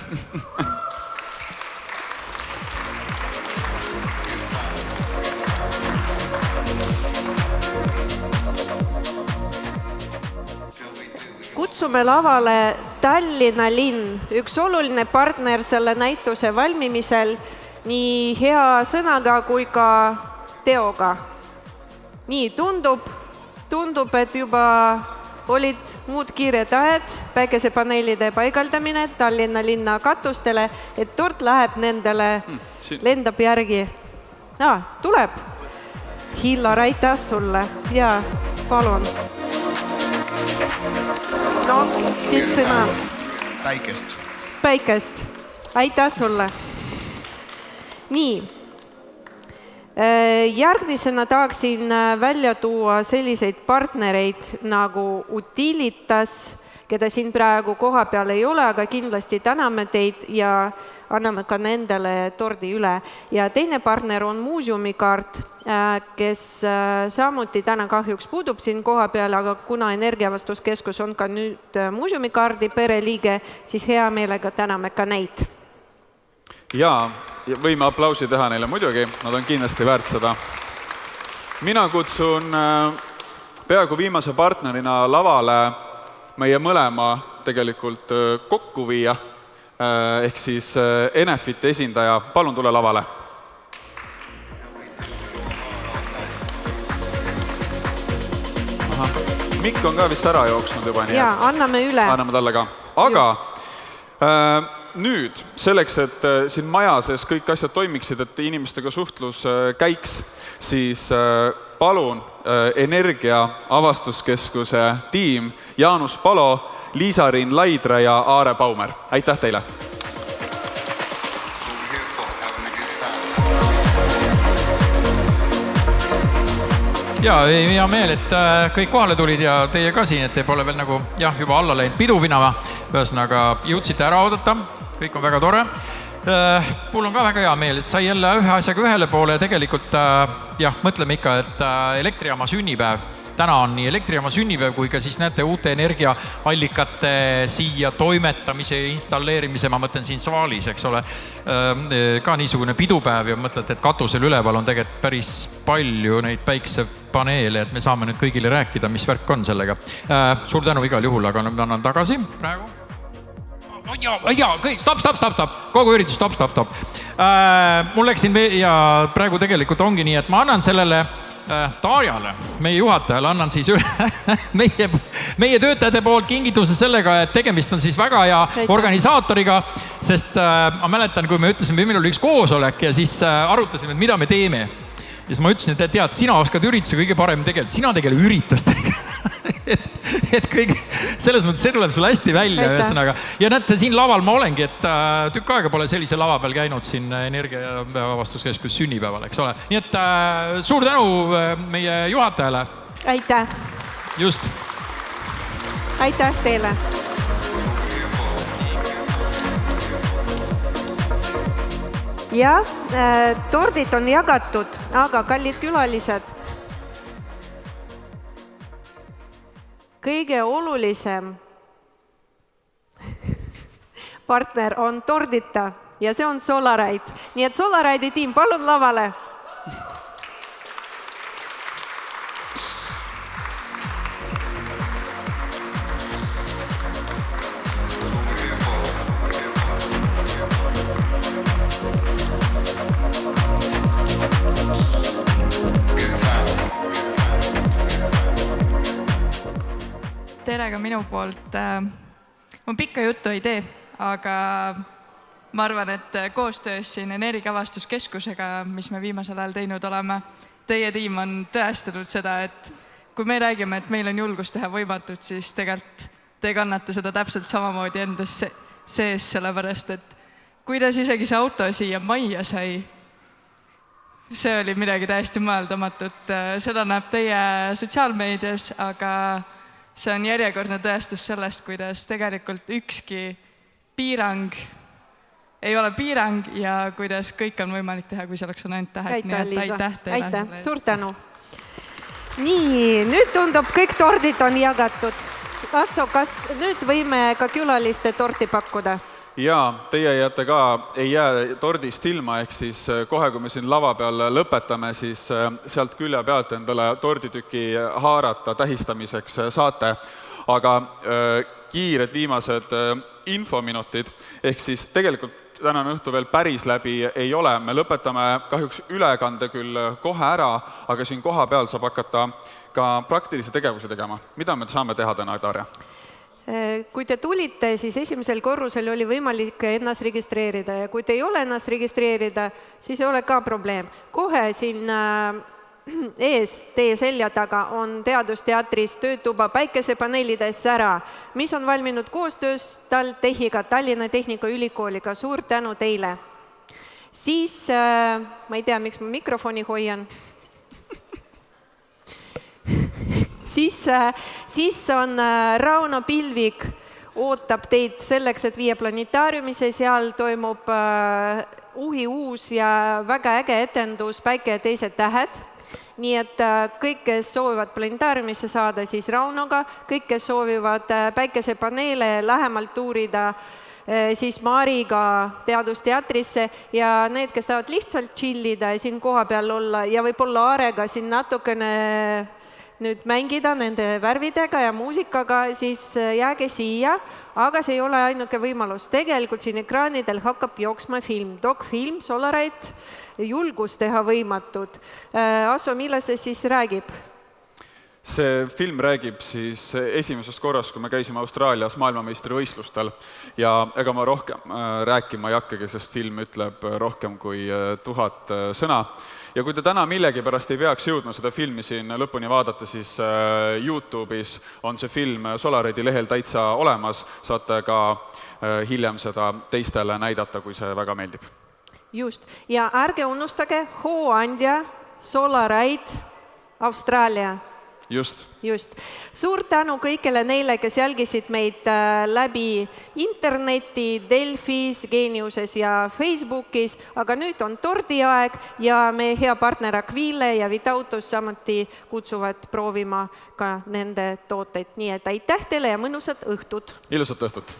Kutsume lavale Tallinna linn, üks oluline partner selle näituse valmimisel nii hea sõnaga kui ka teoga. Nii tundub, et juba olid muud kiired ajad, päikesepaneelide paigaldamine Tallinna linna katustele, et tort läheb nendele, lendab järgi. Tuleb. Hillar, aitäh sulle. Ja, palun. No, siis sõna. Päikest. Aitäh sulle. Nii. Järgmisena tahaksin välja tuua selliseid partnereid nagu Utilitas, keda siin praegu koha peal ei ole, aga kindlasti täname teid ja anname ka nendele tordi üle. Ja teine partner on muuseumikaart, kes samuti täna kahjuks puudub siin koha peal, aga kuna Energiavastuskeskus on ka nüüd muuseumikaardi pereliige, siis hea meelega täname ka neid. Ja võime aplausi teha neile muidugi, nad on kindlasti väärt seda. Mina kutsun peaaegu viimase partnerina lavale meie mõlema tegelikult kokku viia, ehk siis Enefiti esindaja. Palun tule lavale. Mikk on ka vist ära jooksnud juba. Ja, anname üle. Anname talle ka. Aga nüüd selleks, et siin maja sees kõik asjad toimiksid, et inimestega suhtlus käiks, siis palun Energia Avastuskeskuse tiim Jaanus Palo, Liisa-Riin Laidre ja Aare Baumer. Aitäh teile! Ja hea meel, et kõik kohale tulid ja teie ka siin, et te pole veel nagu juba alla läinud piduvinama. Ühesõnaga jõudsite ära oodata, kõik on väga tore. Mul on ka väga hea meel, et sai jälle ühe asjaga ühele poole ja tegelikult mõtleme ikka, et elektrijaama sünnipäev. Täna on nii elektrijaama sünnipäev kui ka siis näete uute energiaallikate siia toimetamise ja installeerimise, ma mõtlen siin saalis, eks ole, ka niisugune pidupäev ja mõtlete, et katusel üleval on tegelikult päris palju neid päiksepaneele, et me saame nüüd kõigile rääkida, mis värk on sellega. Suur tänu igal juhul, aga nüüd annan tagasi praegu. Kõik, stop, kogu üritus, stop. Mul läksin ja praegu tegelikult ongi nii, et ma annan sellele Taarjale, meie juhatajale, annan siis üle meie töötajate poolt kingituse sellega, et tegemist on siis väga hea organisaatoriga, sest ma mäletan, kui me ütlesime, meil oli üks koosolek ja siis arutasime, et mida me teeme. Ja siis ma ütlesin, et tead, sina oskad ürituse kõige parem tegeleda, sina tegele üritustega. et kõik, selles mõttes see tuleb sul hästi välja ühesõnaga. Ja näete, siin laval ma olengi, et tükk aega pole sellise lava peal käinud siin Energia- ja Avastuskeskus sünnipäeval, eks ole. Nii et suur tänu meie juhatajale. Aitäh. Just. Aitäh teile. Ja tordid on jagatud, aga kallid külalised, kõige olulisem partner on tordita ja see on Solarite. Nii et Solarite'i tiim, palun lavale. Tere ka minu poolt. Ma pikka juttu ei tee, aga ma arvan, et koostöös siin Energia Avastuskeskusega, mis me viimasel ajal teinud oleme, teie tiim on tõestanud seda, et kui me räägime, et meil on julgus teha võimatut, siis tegelikult te kannate seda täpselt samamoodi endas sees, sellepärast et kuidas isegi see auto siia majja sai, see oli midagi täiesti mõeldamatut. Seda näeb teie sotsiaalmeedias, aga see on järjekordne tõestus sellest, kuidas tegelikult ükski piirang ei ole piirang ja kuidas kõik on võimalik teha, kui selleks on ainult tähed. Aitäh, Liisa. Aitäh, suur tänu. Nii, nüüd tundub, kõik tordid on jagatud. Asso, kas nüüd võime ka külaliste torti pakkuda? Jaa, teie jääte ka, ei jää tordist ilma, ehk siis kohe, kui me siin lava peal lõpetame, siis sealt külje pealt endale torditüki haarata tähistamiseks saate. Aga kiired viimased infominutid, ehk siis tegelikult tänane õhtu veel päris läbi ei ole. Me lõpetame kahjuks ülekande küll kohe ära, aga siin koha peal saab hakata ka praktilisi tegevusi tegema. Mida me saame teha täna, Darja? Kui te tulite, siis esimesel korrusel oli võimalik ennast registreerida ja kui te ei ole ennast registreerida, siis ei ole ka probleem. Kohe siin ees, teie selja taga on Teadusteatris töötuba päikesepaneelides Sära, mis on valminud koostöös TalTechiga, Tallinna Tehnikaülikooliga. Suur tänu teile. Siis, ma ei tea, miks ma mikrofoni hoian. Siis on Rauno Pilvik, ootab teid selleks, et viia planetaariumisse, seal toimub uus ja väga äge etendus Päike ja teised tähed. Nii et kõik, kes soovivad planetaariumisse saada, siis Raunoga, kõik, kes soovivad päikesepaneele lähemalt uurida, siis Mariga Teadusteatrisse ja need, kes tahavad lihtsalt chillida ja siin koha peal olla ja võib-olla Aarega siin natukene nüüd mängida nende värvidega ja muusikaga, siis jääge siia, aga see ei ole ainuke võimalus. Tegelikult siin ekraanidel hakkab jooksma film, dokfilm, Solarite, julgus teha võimatud. Asso, milles see siis räägib? See film räägib siis esimesest korrast, kui me käisime Austraalias maailmameistrivõistlustel ja ega ma rohkem rääkima ei hakkagi, sest film ütleb rohkem kui 1000 sõna. Ja kui te täna millegi pärast ei peaks jõudma seda filmi siin lõpuni vaadata, siis YouTube'is on see film Solarite'i lehel täitsa olemas. Saate ka hiljem seda teistele näidata, kui see väga meeldib. Just. Ja ärge unustage hooandja Solarite Austraalia. Just. Suur tänu kõigile neile, kes jälgisid meid läbi interneti, Delfis, Geeniuses ja Facebookis, aga nüüd on tordiaeg ja meie hea partner Aquile ja Vitautus samuti kutsuvad proovima ka nende tooteid. Nii et aitäh teile ja mõnusat õhtut! Ilusat õhtut!